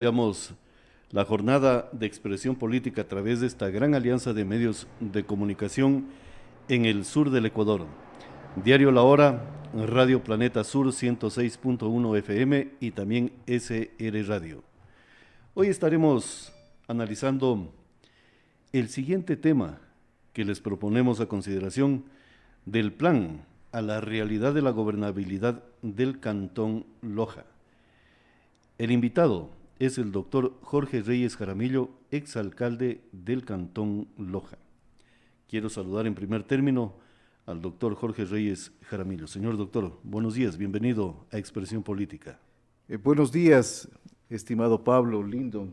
Digamos, la jornada de expresión política a través de esta gran alianza de medios de comunicación en el sur del Ecuador. Diario La Hora, Radio Planeta Sur 106.1 FM y también SR Radio. Hoy estaremos analizando el siguiente tema que les proponemos a consideración del plan a la realidad de la gobernabilidad del Cantón Loja. El invitado es el doctor Jorge Reyes Jaramillo, exalcalde del Cantón Loja. Quiero saludar en primer término al doctor Jorge Reyes Jaramillo. Señor doctor, buenos días, bienvenido a Expresión Política. Buenos días, estimado Pablo Lindon.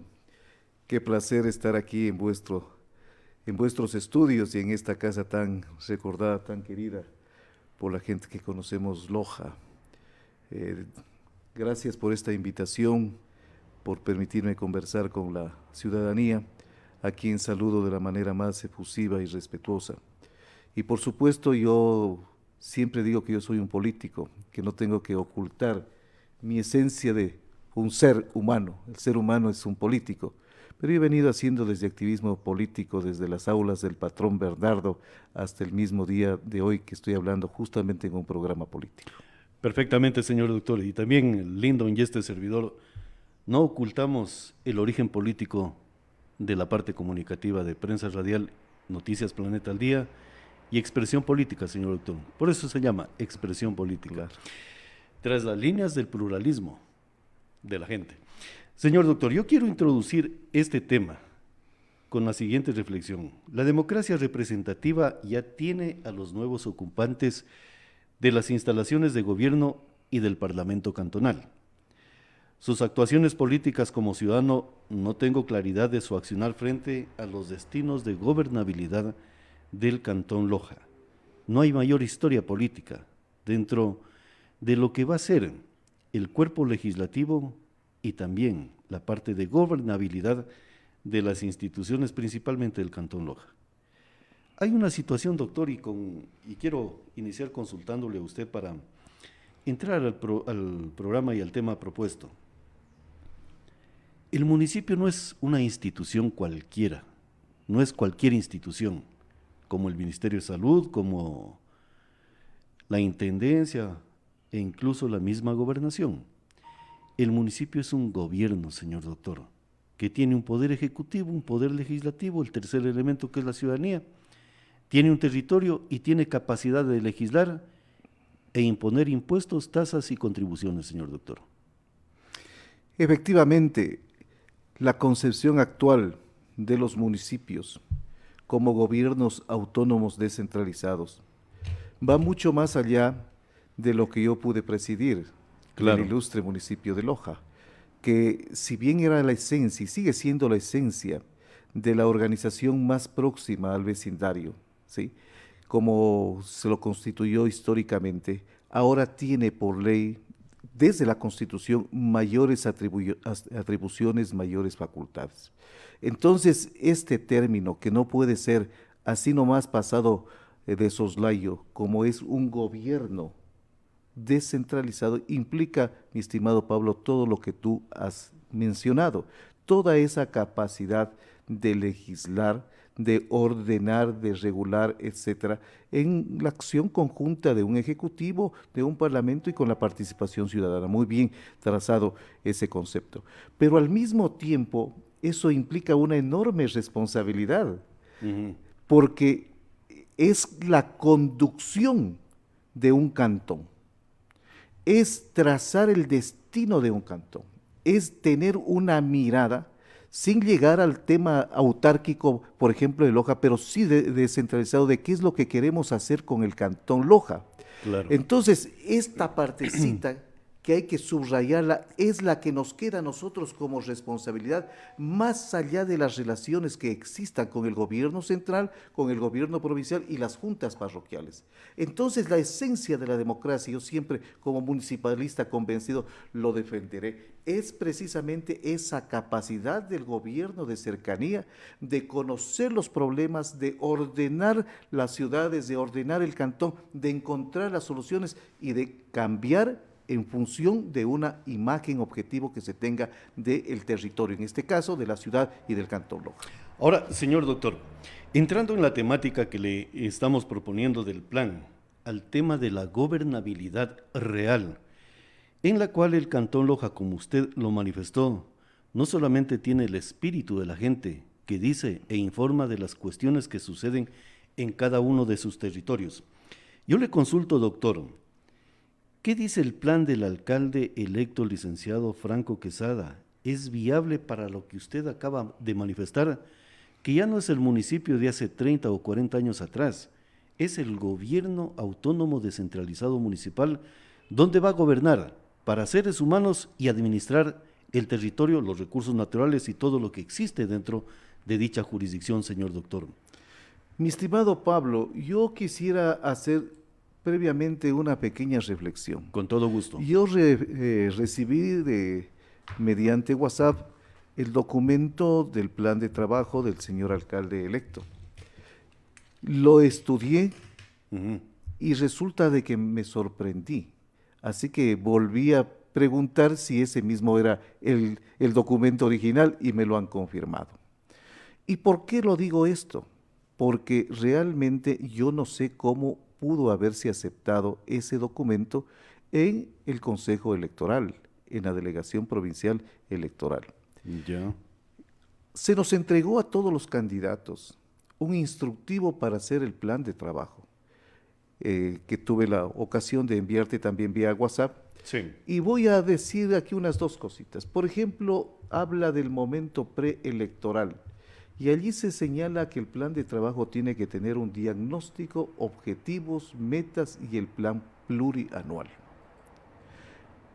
Qué placer estar aquí en vuestros estudios y en esta casa tan recordada, tan querida por la gente que conocemos, Loja. Gracias por esta invitación, por permitirme conversar con la ciudadanía, a quien saludo de la manera más efusiva y respetuosa. Y por supuesto, yo siempre digo que yo soy un político, que no tengo que ocultar mi esencia de un ser humano. El ser humano es un político, pero he venido haciendo desde activismo político, desde las aulas del patrón Bernardo hasta el mismo día de hoy que estoy hablando justamente en un programa político. Perfectamente, señor doctor. Y también Lyndon y este servidor, no ocultamos el origen político de la parte comunicativa de Prensa Radial, Noticias Planeta al Día y Expresión Política, señor doctor. Por eso se llama Expresión Política. Claro. Tras las líneas del pluralismo de la gente. Señor doctor, yo quiero introducir este tema con la siguiente reflexión. La democracia representativa ya tiene a los nuevos ocupantes de las instalaciones de gobierno y del Parlamento cantonal. Sus actuaciones políticas como ciudadano no tengo claridad de su accionar frente a los destinos de gobernabilidad del Cantón Loja. No hay mayor historia política dentro de lo que va a ser el cuerpo legislativo y también la parte de gobernabilidad de las instituciones, principalmente del Cantón Loja. Hay una situación, doctor, y quiero iniciar consultándole a usted para entrar al programa y al tema propuesto. El municipio no es una institución cualquiera, no es cualquier institución, como el Ministerio de Salud, como la Intendencia e incluso la misma gobernación. El municipio es un gobierno, señor doctor, que tiene un poder ejecutivo, un poder legislativo, el tercer elemento que es la ciudadanía, tiene un territorio y tiene capacidad de legislar e imponer impuestos, tasas y contribuciones, señor doctor. Efectivamente, la concepción actual de los municipios como gobiernos autónomos descentralizados va mucho más allá de lo que yo pude presidir Claro. del ilustre municipio de Loja, que si bien era la esencia y sigue siendo la esencia de la organización más próxima al vecindario, ¿sí?, como se lo constituyó históricamente, ahora tiene por ley, desde la Constitución, mayores atribuciones, mayores facultades. Entonces, este término, que no puede ser así nomás pasado de soslayo, como es un gobierno descentralizado, implica, mi estimado Pablo, todo lo que tú has mencionado, toda esa capacidad de legislar, de ordenar, de regular, etcétera, en la acción conjunta de un ejecutivo, de un parlamento y con la participación ciudadana. Muy bien trazado ese concepto. Pero al mismo tiempo, eso implica una enorme responsabilidad, porque es la conducción de un cantón, es trazar el destino de un cantón, es tener una mirada sin llegar al tema autárquico, por ejemplo, de Loja, pero sí descentralizado de qué es lo que queremos hacer con el Cantón Loja. Claro. Entonces, esta partecita que hay que subrayarla es la que nos queda a nosotros como responsabilidad, más allá de las relaciones que existan con el gobierno central, con el gobierno provincial y las juntas parroquiales. Entonces, la esencia de la democracia, yo siempre como municipalista convencido lo defenderé, es precisamente esa capacidad del gobierno de cercanía, de conocer los problemas, de ordenar las ciudades, de ordenar el cantón, de encontrar las soluciones y de cambiar en función de una imagen objetivo que se tenga del territorio, en este caso de la ciudad y del Cantón Loja. Ahora, señor doctor, entrando en la temática que le estamos proponiendo del plan, al tema de la gobernabilidad real, en la cual el Cantón Loja, como usted lo manifestó, no solamente tiene el espíritu de la gente que dice e informa de las cuestiones que suceden en cada uno de sus territorios. Yo le consulto, doctor, ¿qué dice el plan del alcalde electo licenciado Franco Quesada? ¿Es viable para lo que usted acaba de manifestar? Que ya no es el municipio de hace 30 o 40 años atrás, es el gobierno autónomo descentralizado municipal donde va a gobernar para seres humanos y administrar el territorio, los recursos naturales y todo lo que existe dentro de dicha jurisdicción, señor doctor. Mi estimado Pablo, yo quisiera hacer previamente una pequeña reflexión. Con todo gusto. Yo recibí mediante WhatsApp el documento del plan de trabajo del señor alcalde electo. Lo estudié y resulta de que me sorprendí. Así que volví a preguntar si ese mismo era el documento original y me lo han confirmado. ¿Y por qué lo digo esto? Porque realmente yo no sé cómo pudo haberse aceptado ese documento en el Consejo Electoral, en la Delegación Provincial Electoral. Ya. Se nos entregó a todos los candidatos un instructivo para hacer el plan de trabajo, que tuve la ocasión de enviarte también vía WhatsApp. Sí. Y voy a decir aquí unas dos cositas. Por ejemplo, habla del momento preelectoral. Y allí se señala que el plan de trabajo tiene que tener un diagnóstico, objetivos, metas y el plan plurianual.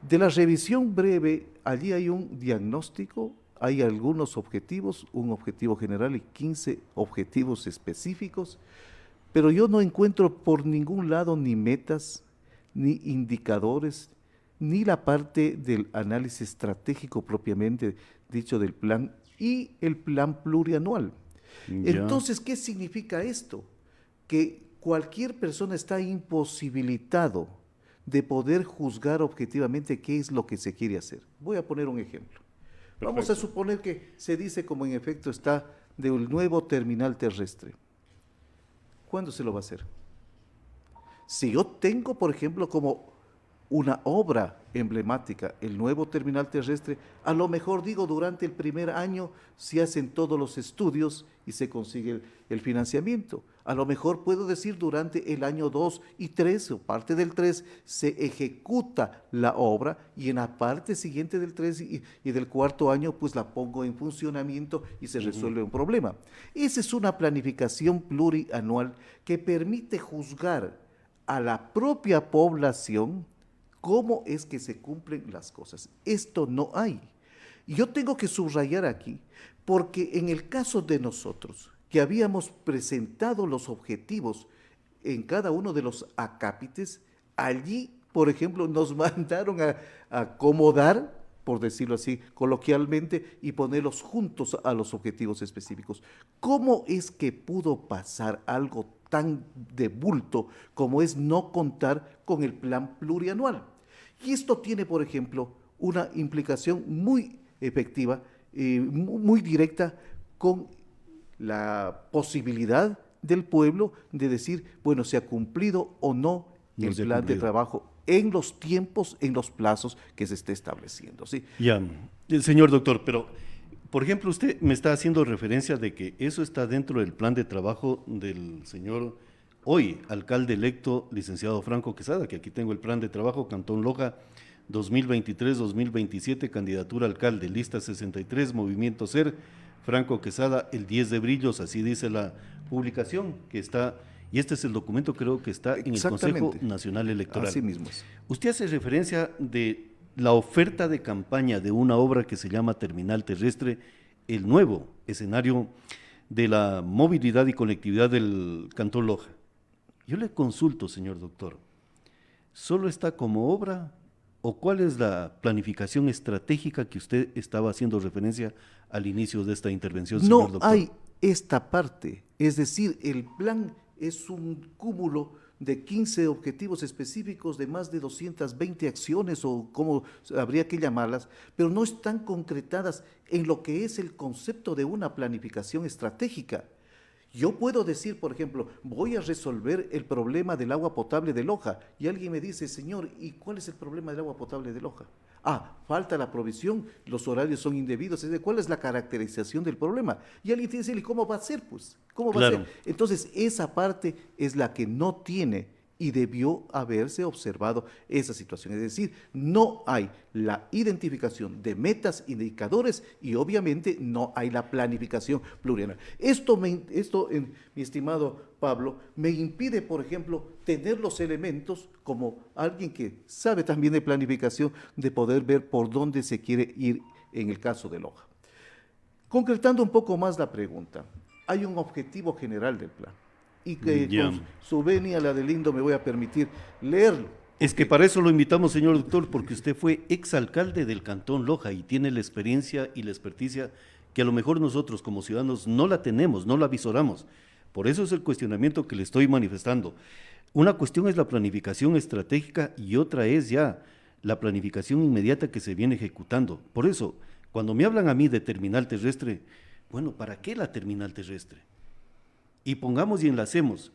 De la revisión breve, allí hay un diagnóstico, hay algunos objetivos, un objetivo general y 15 objetivos específicos, pero yo no encuentro por ningún lado ni metas, ni indicadores, ni la parte del análisis estratégico propiamente dicho del plan y el plan plurianual. Ya. Entonces, ¿qué significa esto? Que cualquier persona está imposibilitado de poder juzgar objetivamente qué es lo que se quiere hacer. Voy a poner un ejemplo. Perfecto. Vamos a suponer que se dice como en efecto está del nuevo terminal terrestre. ¿Cuándo se lo va a hacer? Si yo tengo, por ejemplo, como una obra emblemática, el nuevo terminal terrestre, a lo mejor digo durante el primer año se hacen todos los estudios y se consigue el financiamiento. A lo mejor puedo decir durante el año 2 y 3 o parte del 3 se ejecuta la obra y en la parte siguiente del 3 y del cuarto año pues la pongo en funcionamiento y se resuelve un problema. Esa es una planificación plurianual que permite juzgar a la propia población cómo es que se cumplen las cosas. Esto no hay. Y yo tengo que subrayar aquí, porque en el caso de nosotros, que habíamos presentado los objetivos en cada uno de los acápites, allí, por ejemplo, nos mandaron a acomodar, por decirlo así coloquialmente, y ponerlos juntos a los objetivos específicos. ¿Cómo es que pudo pasar algo tan de bulto como es no contar con el plan plurianual? Y esto tiene, por ejemplo, una implicación muy efectiva, muy directa con la posibilidad del pueblo de decir, bueno, se ha cumplido o no el plan de trabajo en los tiempos, en los plazos que se esté estableciendo. ¿Sí? Ya, señor doctor, pero, por ejemplo, usted me está haciendo referencia de que eso está dentro del plan de trabajo del señor hoy alcalde electo, licenciado Franco Quesada, que aquí tengo el plan de trabajo, Cantón Loja 2023-2027, candidatura a alcalde, lista 63, Movimiento SER, Franco Quesada, el 10 de Brillos, así dice la publicación que está, y este es el documento creo que está en el Consejo Nacional Electoral. Así mismo es. Usted hace referencia de la oferta de campaña de una obra que se llama Terminal Terrestre, el nuevo escenario de la movilidad y conectividad del Cantón Loja. Yo le consulto, señor doctor, ¿solo está como obra o cuál es la planificación estratégica que usted estaba haciendo referencia al inicio de esta intervención, señor doctor? No hay esta parte, es decir, el plan es un cúmulo de 15 objetivos específicos, de más de 220 acciones o como habría que llamarlas, pero no están concretadas en lo que es el concepto de una planificación estratégica. Yo puedo decir, por ejemplo, voy a resolver el problema del agua potable de Loja, y alguien me dice, señor, ¿y cuál es el problema del agua potable de Loja? Ah, falta la provisión, los horarios son indebidos, es decir, ¿cuál es la caracterización del problema? Y alguien tiene que decirle, ¿cómo va a ser? Pues, ¿cómo va a ser? Entonces, esa parte es la que no tiene y debió haberse observado esa situación. Es decir, no hay la identificación de metas, indicadores y obviamente no hay la planificación plurianual. Esto, mi estimado Pablo, me impide, por ejemplo, tener los elementos como alguien que sabe también de planificación, de poder ver por dónde se quiere ir en el caso de Loja. Concretando un poco más la pregunta, hay un objetivo general del plan. Y que con su venia, la de Lindo, me voy a permitir leerlo. Es que para eso lo invitamos, señor doctor, porque usted fue exalcalde del Cantón Loja y tiene la experiencia y la experticia que a lo mejor nosotros como ciudadanos no la tenemos, no la visoramos. Por eso es el cuestionamiento que le estoy manifestando. Una cuestión es la planificación estratégica y otra es ya la planificación inmediata que se viene ejecutando. Por eso, cuando me hablan a mí de terminal terrestre, bueno, ¿para qué la terminal terrestre? Y pongamos y enlacemos,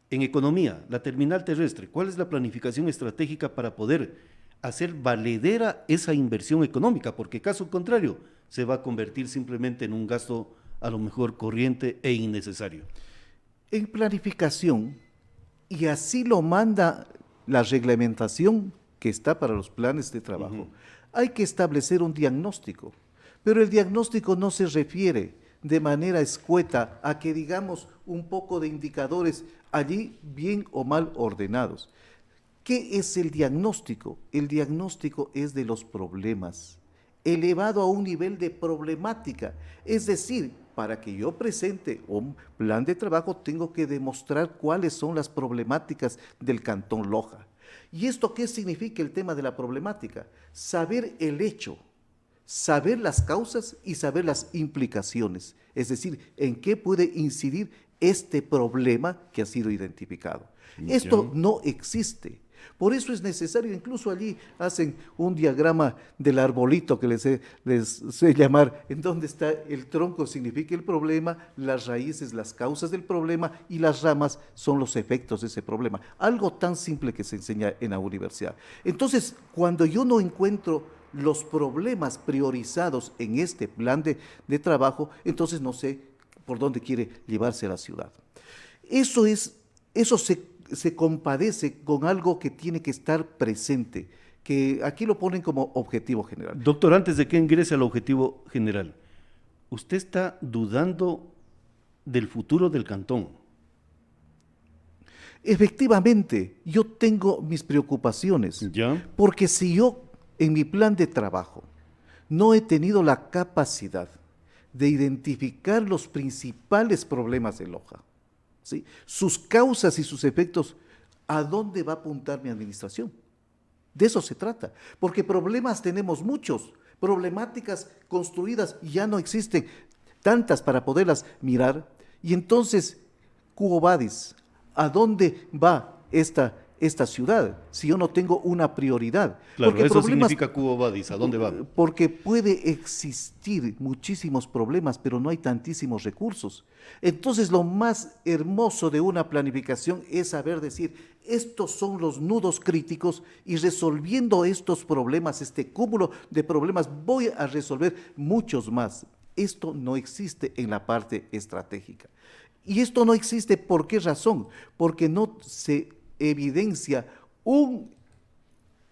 en economía, la terminal terrestre, ¿cuál es la planificación estratégica para poder hacer valedera esa inversión económica? Porque caso contrario, se va a convertir simplemente en un gasto a lo mejor corriente e innecesario. En planificación, y así lo manda la reglamentación que está para los planes de trabajo, hay que establecer un diagnóstico, pero el diagnóstico no se refiere de manera escueta a que digamos un poco de indicadores allí bien o mal ordenados. ¿Qué es el diagnóstico? El diagnóstico es de los problemas, elevado a un nivel de problemática. Es decir, para que yo presente un plan de trabajo tengo que demostrar cuáles son las problemáticas del Cantón Loja. ¿Y esto qué significa el tema de la problemática? Saber el hecho, saber las causas y saber las implicaciones, es decir, en qué puede incidir este problema que ha sido identificado. Esto no existe. Por eso es necesario, incluso allí hacen un diagrama del arbolito que les sé llamar, en donde está el tronco significa el problema, las raíces, las causas del problema y las ramas son los efectos de ese problema. Algo tan simple que se enseña en la universidad. Entonces, cuando yo no encuentro los problemas priorizados en este plan de trabajo, entonces no sé por dónde quiere llevarse a la ciudad. Eso se compadece con algo que tiene que estar presente, que aquí lo ponen como objetivo general. Doctor, antes de que ingrese al objetivo general, ¿usted está dudando del futuro del cantón? Efectivamente, yo tengo mis preocupaciones, porque si yo en mi plan de trabajo no he tenido la capacidad de identificar los principales problemas de Loja, ¿sí?, sus causas y sus efectos, ¿a dónde va a apuntar mi administración? De eso se trata, porque problemas tenemos muchos, problemáticas construidas ya no existen, tantas para poderlas mirar, y entonces, Quo Vadis, ¿a dónde va esta ciudad si yo no tengo una prioridad? Claro, porque eso significa Quo Vadis, ¿a dónde va? Porque puede existir muchísimos problemas, pero no hay tantísimos recursos. Entonces, lo más hermoso de una planificación es saber decir, estos son los nudos críticos y resolviendo estos problemas, este cúmulo de problemas, voy a resolver muchos más. Esto no existe en la parte estratégica. Y esto no existe, ¿por qué razón? Porque no se evidencia un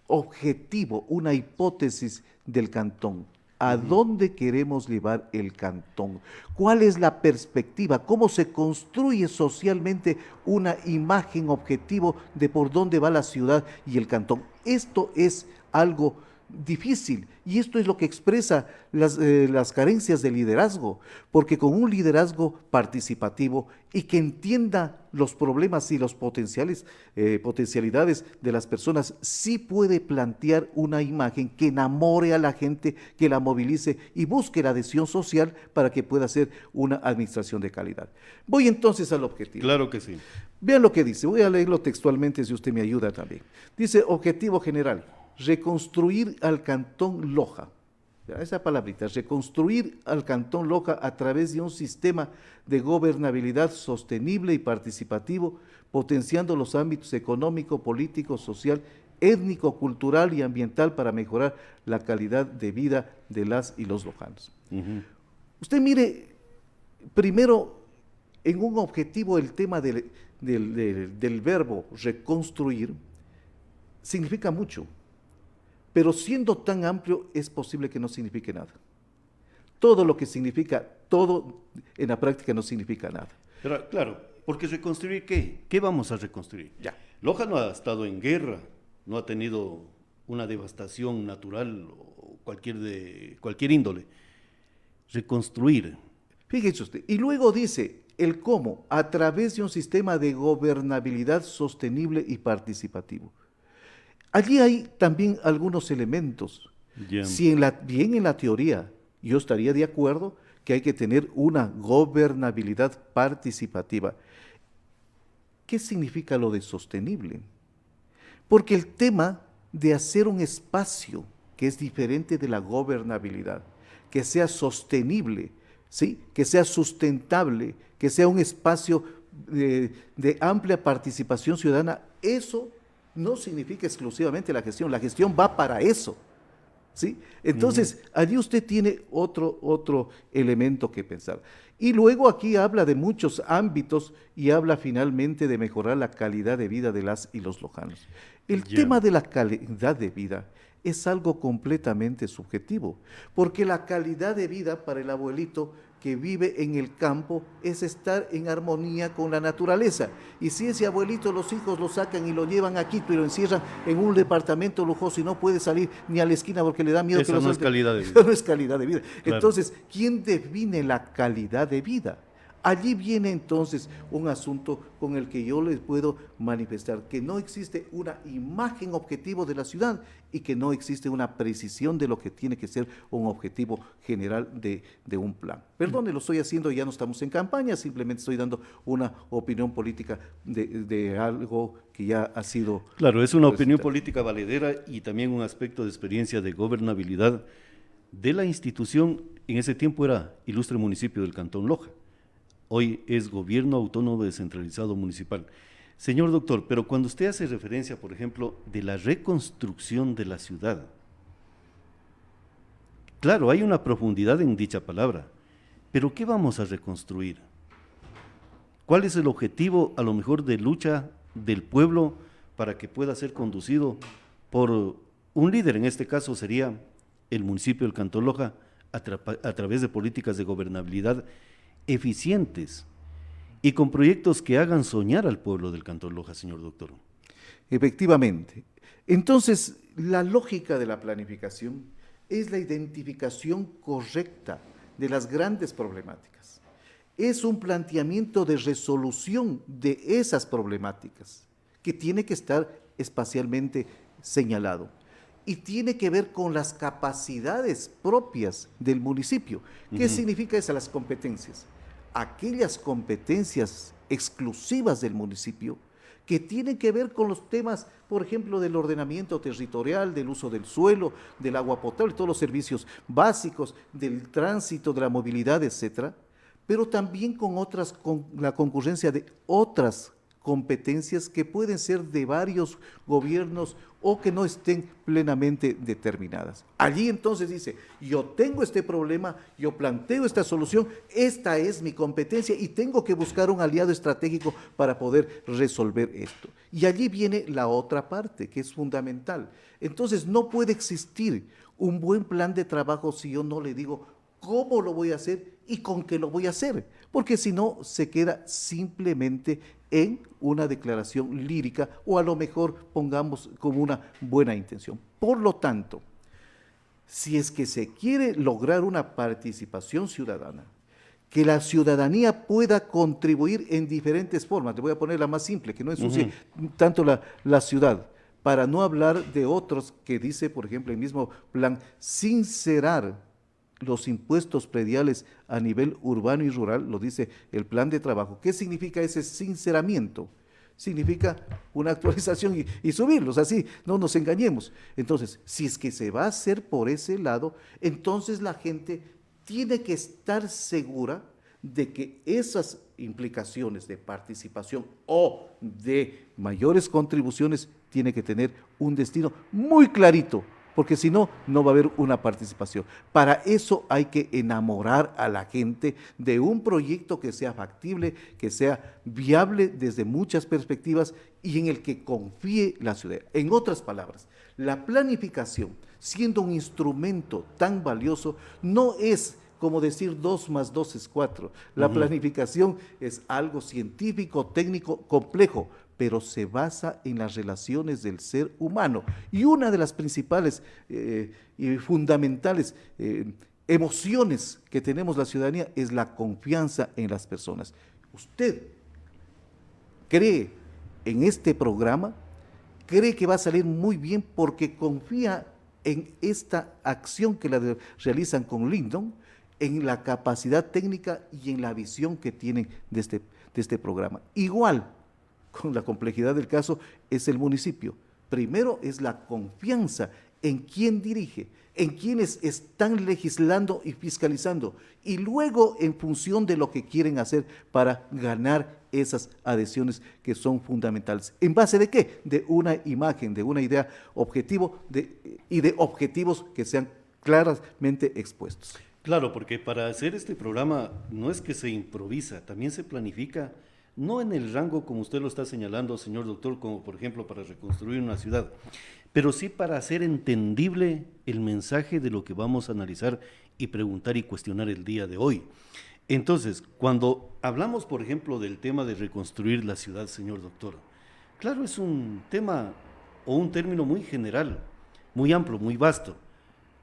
objetivo, una hipótesis del cantón. ¿A dónde queremos llevar el cantón? ¿Cuál es la perspectiva? ¿Cómo se construye socialmente una imagen objetivo de por dónde va la ciudad y el cantón? Esto es algo difícil, y esto es lo que expresa las carencias de liderazgo, porque con un liderazgo participativo y que entienda los problemas y los potencialidades de las personas, sí puede plantear una imagen que enamore a la gente, que la movilice y busque la adhesión social para que pueda ser una administración de calidad. Voy entonces al objetivo. Claro que sí. Vean lo que dice, voy a leerlo textualmente si usted me ayuda también. Dice, objetivo general, reconstruir al Cantón Loja. Esa palabrita, reconstruir al Cantón Loja a través de un sistema de gobernabilidad sostenible y participativo, potenciando los ámbitos económico, político, social, étnico, cultural y ambiental para mejorar la calidad de vida de las y los lojanos. Usted mire, primero, en un objetivo el tema del verbo reconstruir significa mucho, pero siendo tan amplio es posible que no signifique nada. Todo lo que significa, todo en la práctica no significa nada. Pero, claro, porque reconstruir ¿qué? ¿Qué vamos a reconstruir? Ya. Loja no ha estado en guerra, no ha tenido una devastación natural o cualquier índole. Reconstruir. Fíjese usted, y luego dice el cómo, a través de un sistema de gobernabilidad sostenible y participativo. Allí hay también algunos elementos. Yeah. Si bien en la teoría yo estaría de acuerdo que hay que tener una gobernabilidad participativa, ¿qué significa lo de sostenible? Porque el tema de hacer un espacio que es diferente de la gobernabilidad, que sea sostenible, ¿sí? Que sea sustentable, que sea un espacio de amplia participación ciudadana, eso no significa exclusivamente la gestión va para eso, ¿sí? Entonces, allí usted tiene otro elemento que pensar. Y luego aquí habla de muchos ámbitos y habla finalmente de mejorar la calidad de vida de las y los lojanos. El tema de la calidad de vida es algo completamente subjetivo, porque la calidad de vida para el abuelito que vive en el campo es estar en armonía con la naturaleza. Y si ese abuelito los hijos lo sacan y lo llevan a Quito y lo encierran en un departamento lujoso y no puede salir ni a la esquina porque le da miedo Eso que no es calidad de vida. Eso no es calidad de vida. Claro. Entonces, ¿quién define la calidad de vida? Allí viene entonces un asunto con el que yo les puedo manifestar que no existe una imagen objetivo de la ciudad y que no existe una precisión de lo que tiene que ser un objetivo general de un plan. Perdón, lo estoy haciendo, ya no estamos en campaña, simplemente estoy dando una opinión política de algo que ya ha sido... Claro, es una opinión política valedera y también un aspecto de experiencia de gobernabilidad de la institución. En ese tiempo era Ilustre Municipio del Cantón Loja. Hoy es Gobierno Autónomo Descentralizado Municipal. Señor doctor, pero cuando usted hace referencia, por ejemplo, de la reconstrucción de la ciudad, claro, hay una profundidad en dicha palabra, pero ¿qué vamos a reconstruir? ¿Cuál es el objetivo, a lo mejor, de lucha del pueblo para que pueda ser conducido por un líder? En este caso sería el municipio del Cantón Loja, a través de políticas de gobernabilidad eficientes y con proyectos que hagan soñar al pueblo del Cantón Loja, señor doctor. Efectivamente. Entonces, la lógica de la planificación es la identificación correcta de las grandes problemáticas. Es un planteamiento de resolución de esas problemáticas que tiene que estar espacialmente señalado y tiene que ver con las capacidades propias del municipio. ¿Qué significa eso? Las competencias. Aquellas competencias exclusivas del municipio que tienen que ver con los temas, por ejemplo, del ordenamiento territorial, del uso del suelo, del agua potable, todos los servicios básicos, del tránsito, de la movilidad, etcétera, pero también con la concurrencia de otras competencias que pueden ser de varios gobiernos o que no estén plenamente determinadas. Allí entonces dice, yo tengo este problema, yo planteo esta solución, esta es mi competencia y tengo que buscar un aliado estratégico para poder resolver esto. Y allí viene la otra parte que es fundamental. Entonces no puede existir un buen plan de trabajo si yo no le digo cómo lo voy a hacer y con qué lo voy a hacer, porque si no se queda simplemente en una declaración lírica o a lo mejor pongamos como una buena intención. Por lo tanto, Si es que se quiere lograr una participación ciudadana, que la ciudadanía pueda contribuir en diferentes formas, te voy a poner la más simple, que no ensucie tanto la ciudad, para no hablar de otros que dice, por ejemplo, el mismo plan, sincerar los impuestos prediales a nivel urbano y rural, lo dice el plan de trabajo. ¿Qué significa ese sinceramiento? Significa una actualización y subirlos, así, no nos engañemos. Entonces, si es que se va a hacer por ese lado, entonces la gente tiene que estar segura de que esas implicaciones de participación o de mayores contribuciones tiene que tener un destino muy clarito, porque si no, no va a haber una participación. Para eso hay que enamorar a la gente de un proyecto que sea factible, que sea viable desde muchas perspectivas y en el que confíe la ciudad. En otras palabras, la planificación, siendo un instrumento tan valioso, no es como decir 2 más 2 es 4. La planificación es algo científico, técnico, complejo, pero se basa en las relaciones del ser humano. Y una de las principales y fundamentales emociones que tenemos la ciudadanía es la confianza en las personas. ¿Usted cree en este programa? ¿Cree que va a salir muy bien porque confía en esta acción que la realizan con Lyndon, en la capacidad técnica y en la visión que tienen de este programa? Igual, con la complejidad del caso, es el municipio. Primero es la confianza en quien dirige, en quienes están legislando y fiscalizando, y luego en función de lo que quieren hacer para ganar esas adhesiones que son fundamentales. ¿En base de qué? De una imagen, de una idea objetivo y de objetivos que sean claramente expuestos. Claro, porque para hacer este programa no es que se improvisa, también se planifica, no en el rango como usted lo está señalando, señor doctor, como por ejemplo para reconstruir una ciudad, pero sí para hacer entendible el mensaje de lo que vamos a analizar y preguntar y cuestionar el día de hoy. Entonces, cuando hablamos, por ejemplo, del tema de reconstruir la ciudad, señor doctor, claro, es un tema o un término muy general, muy amplio, muy vasto,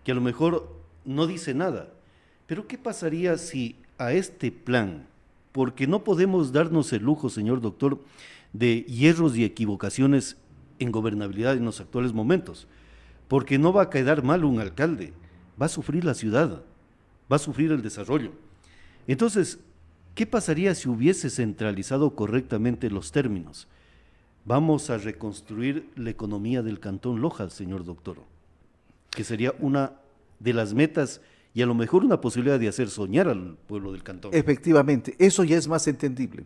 que a lo mejor no dice nada. Pero ¿qué pasaría si a este plan, porque no podemos darnos el lujo, señor doctor, de hierros y equivocaciones en gobernabilidad en los actuales momentos, porque no va a quedar mal un alcalde, va a sufrir la ciudad, va a sufrir el desarrollo. Entonces, ¿qué pasaría si hubiese centralizado correctamente los términos? Vamos a reconstruir la economía del Cantón Loja, señor doctor, que sería una de las metas y a lo mejor una posibilidad de hacer soñar al pueblo del cantón. Efectivamente, eso ya es más entendible.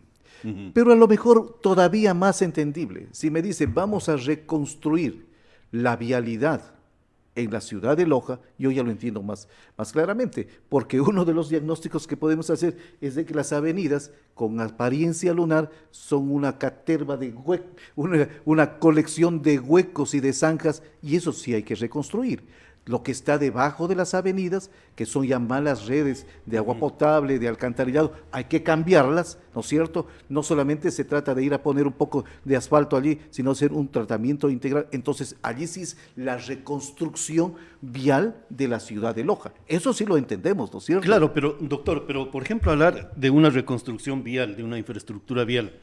Pero a lo mejor todavía más entendible. Si me dice, vamos a reconstruir la vialidad en la ciudad de Loja, yo ya lo entiendo más claramente, porque uno de los diagnósticos que podemos hacer es de que las avenidas con apariencia lunar son una caterva de una colección de huecos y de zanjas, y eso sí hay que reconstruir. Lo que está debajo de las avenidas, que son ya malas redes de agua potable, de alcantarillado, hay que cambiarlas, ¿no es cierto? No solamente se trata de ir a poner un poco de asfalto allí, sino hacer un tratamiento integral. Entonces, allí sí es la reconstrucción vial de la ciudad de Loja. Eso sí lo entendemos, ¿no es cierto? Claro, pero doctor, por ejemplo, hablar de una reconstrucción vial, de una infraestructura vial,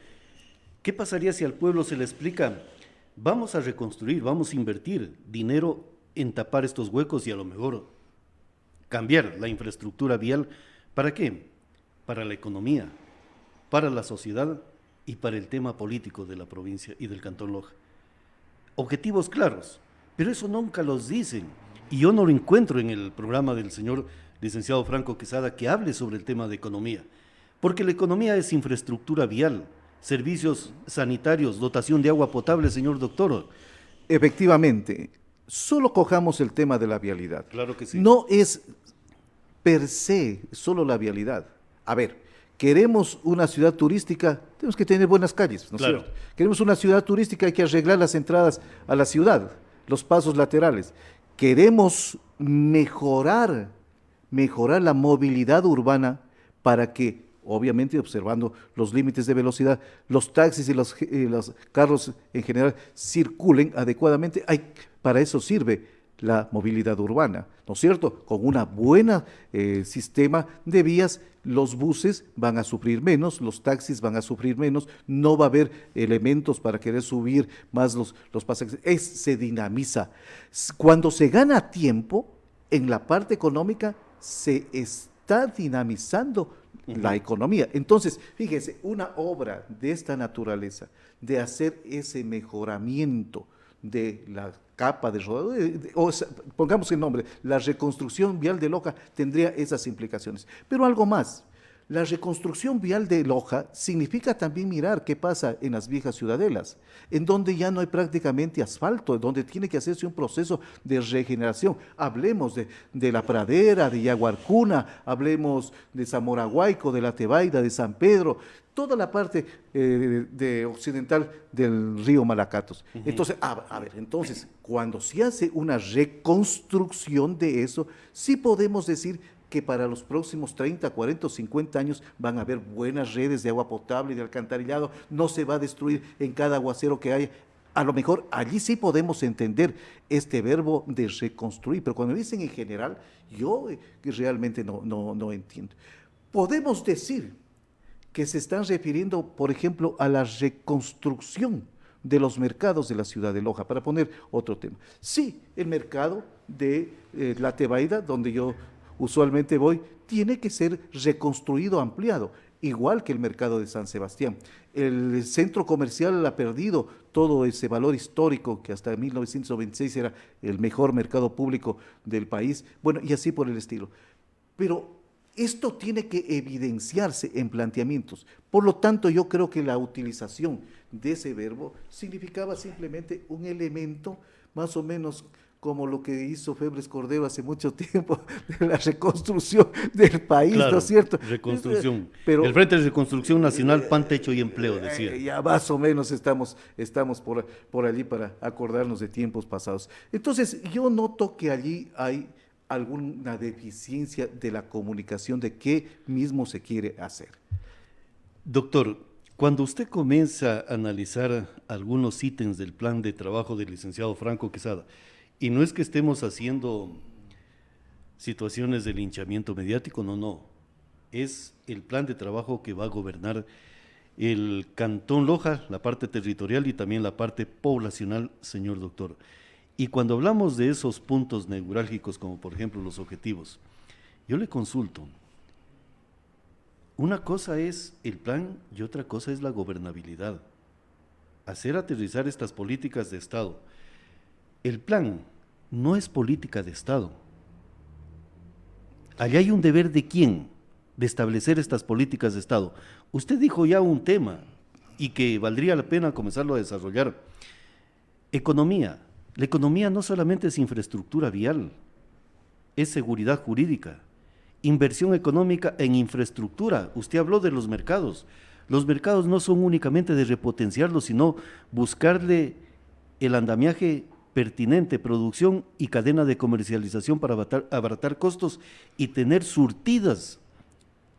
¿qué pasaría si al pueblo se le explica, vamos a reconstruir, vamos a invertir dinero en tapar estos huecos y a lo mejor cambiar la infraestructura vial? ¿Para qué? Para la economía, para la sociedad y para el tema político de la provincia y del Cantón Loja. Objetivos claros, pero eso nunca los dicen. Y yo no lo encuentro en el programa del señor licenciado Franco Quesada que hable sobre el tema de economía. Porque la economía es infraestructura vial, servicios sanitarios, dotación de agua potable, señor doctor. Efectivamente. Solo cojamos el tema de la vialidad. Claro que sí. No es per se solo la vialidad. A ver, queremos una ciudad turística, tenemos que tener buenas calles, ¿no es cierto? Queremos una ciudad turística, hay que arreglar las entradas a la ciudad, los pasos laterales. Queremos mejorar la movilidad urbana para que, obviamente observando los límites de velocidad, los taxis y los carros en general circulen adecuadamente. Para eso sirve la movilidad urbana, ¿no es cierto? Con una buena sistema de vías, los buses van a sufrir menos, los taxis van a sufrir menos, no va a haber elementos para querer subir más los pasajes, se dinamiza. Cuando se gana tiempo, en la parte económica se está dinamizando la economía. Entonces, fíjese, una obra de esta naturaleza, de hacer ese mejoramiento de la capa de rodado, pongamos el nombre, la reconstrucción vial de Loja tendría esas implicaciones. Pero algo más, la reconstrucción vial de Loja significa también mirar qué pasa en las viejas ciudadelas, en donde ya no hay prácticamente asfalto, donde tiene que hacerse un proceso de regeneración. Hablemos de La Pradera, de Yaguarcuna, hablemos de Zamorahuayco, de La Tebaida, de San Pedro, toda la parte de occidental del río Malacatos. Entonces, entonces, cuando se hace una reconstrucción de eso, sí podemos decir que para los próximos 30, 40 o 50 años van a haber buenas redes de agua potable y de alcantarillado, no se va a destruir en cada aguacero que haya. A lo mejor allí sí podemos entender este verbo de reconstruir, pero cuando dicen en general, yo realmente no entiendo. Podemos decir que se están refiriendo, por ejemplo, a la reconstrucción de los mercados de la ciudad de Loja, para poner otro tema. Sí, el mercado de La Tebaida, donde yo usualmente voy, tiene que ser reconstruido, ampliado, igual que el mercado de San Sebastián. El centro comercial ha perdido todo ese valor histórico que hasta 1926 era el mejor mercado público del país, bueno, y así por el estilo. Pero esto tiene que evidenciarse en planteamientos. Por lo tanto, yo creo que la utilización de ese verbo significaba simplemente un elemento más o menos como lo que hizo Febres Cordero hace mucho tiempo, de la reconstrucción del país, claro, ¿no es cierto? Reconstrucción. Pero, el Frente de Reconstrucción Nacional, Pan, Techo y Empleo, decía. Ya más o menos estamos por allí para acordarnos de tiempos pasados. Entonces, yo noto que allí hay alguna deficiencia de la comunicación de qué mismo se quiere hacer. Doctor, cuando usted comienza a analizar algunos ítems del plan de trabajo del licenciado Franco Quesada, y no es que estemos haciendo situaciones de linchamiento mediático, no, es el plan de trabajo que va a gobernar el Cantón Loja, la parte territorial y también la parte poblacional, señor doctor. Y cuando hablamos de esos puntos neurálgicos, como por ejemplo los objetivos, yo le consulto, una cosa es el plan y otra cosa es la gobernabilidad. Hacer aterrizar estas políticas de Estado. El plan no es política de Estado. Allá hay un deber de quién, de establecer estas políticas de Estado. Usted dijo ya un tema y que valdría la pena comenzarlo a desarrollar. Economía. La economía no solamente es infraestructura vial, es seguridad jurídica, inversión económica en infraestructura. Usted habló de los mercados. Los mercados no son únicamente de repotenciarlos, sino buscarle el andamiaje pertinente, producción y cadena de comercialización para abaratar costos y tener surtidas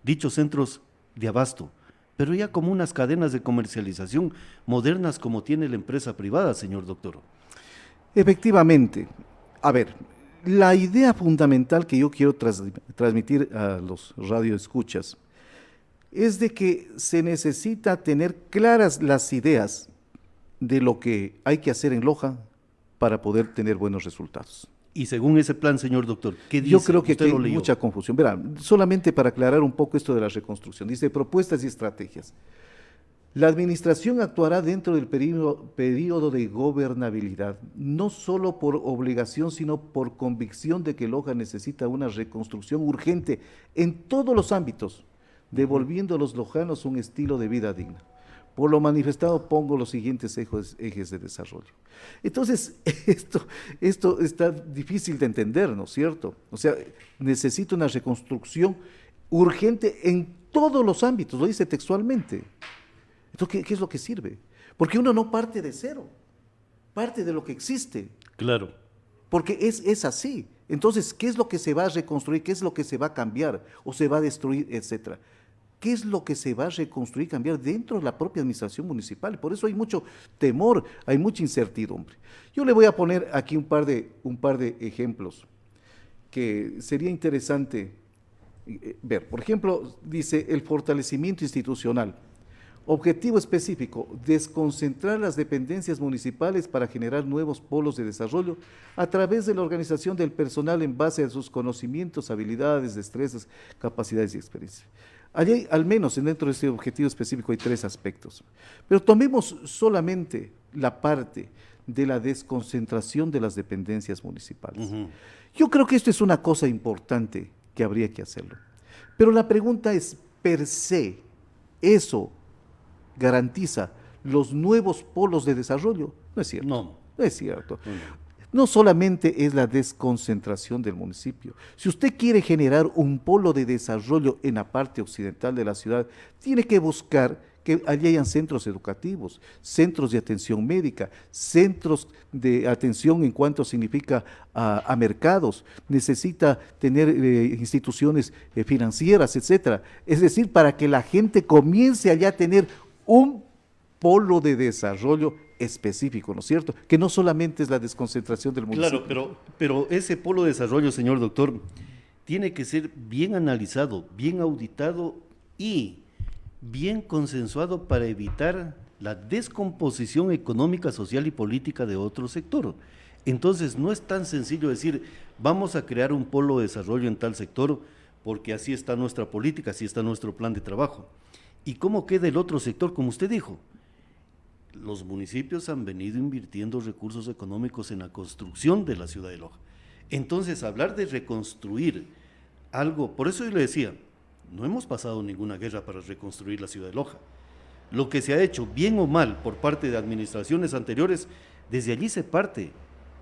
dichos centros de abasto, pero ya como unas cadenas de comercialización modernas como tiene la empresa privada, señor doctor. Efectivamente. A ver, la idea fundamental que yo quiero transmitir a los radioescuchas es de que se necesita tener claras las ideas de lo que hay que hacer en Loja para poder tener buenos resultados. Y según ese plan, señor doctor, ¿qué dice? Yo creo que hay leyó mucha confusión. Verá, solamente para aclarar un poco esto de la reconstrucción, dice propuestas y estrategias. La administración actuará dentro del periodo de gobernabilidad, no solo por obligación, sino por convicción de que Loja necesita una reconstrucción urgente en todos los ámbitos, devolviendo a los lojanos un estilo de vida digno. Por lo manifestado, pongo los siguientes ejes de desarrollo. Entonces, esto está difícil de entender, ¿no es cierto? O sea, necesita una reconstrucción urgente en todos los ámbitos, lo dice textualmente. Entonces, ¿qué es lo que sirve? Porque uno no parte de cero, parte de lo que existe. Claro. Porque es así. Entonces, ¿qué es lo que se va a reconstruir? ¿Qué es lo que se va a cambiar o se va a destruir, etcétera? qué es lo que se va a reconstruir, cambiar dentro de la propia administración municipal. Por eso hay mucho temor, hay mucha incertidumbre. Yo le voy a poner aquí un par de ejemplos que sería interesante ver. Por ejemplo, dice el fortalecimiento institucional. Objetivo específico, desconcentrar las dependencias municipales para generar nuevos polos de desarrollo a través de la organización del personal en base a sus conocimientos, habilidades, destrezas, capacidades y experiencia. Allí, al menos dentro de este objetivo específico, hay 3 aspectos. Pero tomemos solamente la parte de la desconcentración de las dependencias municipales. Yo creo que esto es una cosa importante que habría que hacerlo. Pero la pregunta es, per se, ¿eso garantiza los nuevos polos de desarrollo? No es cierto. No. No es cierto. No solamente es la desconcentración del municipio. Si usted quiere generar un polo de desarrollo en la parte occidental de la ciudad, tiene que buscar que allí hayan centros educativos, centros de atención médica, centros de atención en cuanto significa a mercados, necesita tener instituciones financieras, etcétera. Es decir, para que la gente comience allá a tener un polo de desarrollo específico, ¿no es cierto? Que no solamente es la desconcentración del municipio. Claro, pero ese polo de desarrollo, señor doctor, tiene que ser bien analizado, bien auditado y bien consensuado para evitar la descomposición económica, social y política de otro sector. Entonces, no es tan sencillo decir, vamos a crear un polo de desarrollo en tal sector, porque así está nuestra política, así está nuestro plan de trabajo. ¿Y cómo queda el otro sector? Como usted dijo, los municipios han venido invirtiendo recursos económicos en la construcción de la ciudad de Loja. Entonces, hablar de reconstruir algo, por eso yo le decía, no hemos pasado ninguna guerra para reconstruir la ciudad de Loja. Lo que se ha hecho, bien o mal, por parte de administraciones anteriores, desde allí se parte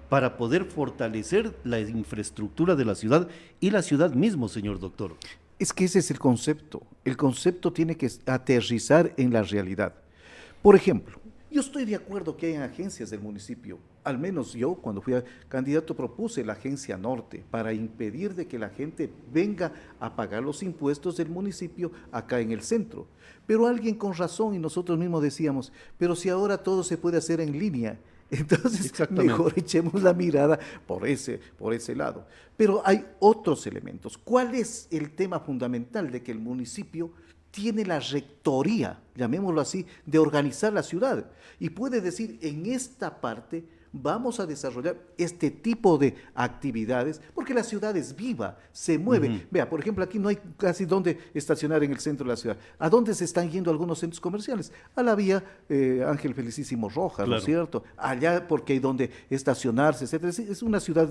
para poder fortalecer la infraestructura de la ciudad y la ciudad mismo, señor doctor. Es que ese es el concepto. El concepto tiene que aterrizar en la realidad. Por ejemplo, yo estoy de acuerdo que hayan agencias del municipio. Al menos yo, cuando fui candidato, propuse la Agencia Norte para impedir de que la gente venga a pagar los impuestos del municipio acá en el centro. Pero alguien con razón, y nosotros mismos decíamos, pero si ahora todo se puede hacer en línea, entonces mejor echemos la mirada por ese lado. Pero hay otros elementos. ¿Cuál es el tema fundamental de que el municipio tiene la rectoría, llamémoslo así, de organizar la ciudad? Y puede decir, en esta parte vamos a desarrollar este tipo de actividades, porque la ciudad es viva, se mueve. Vea, por ejemplo, aquí no hay casi dónde estacionar en el centro de la ciudad. ¿A dónde se están yendo algunos centros comerciales? A la vía Ángel Felicísimo Rojas, ¿no es cierto? Allá porque hay donde estacionarse, etcétera. Es una ciudad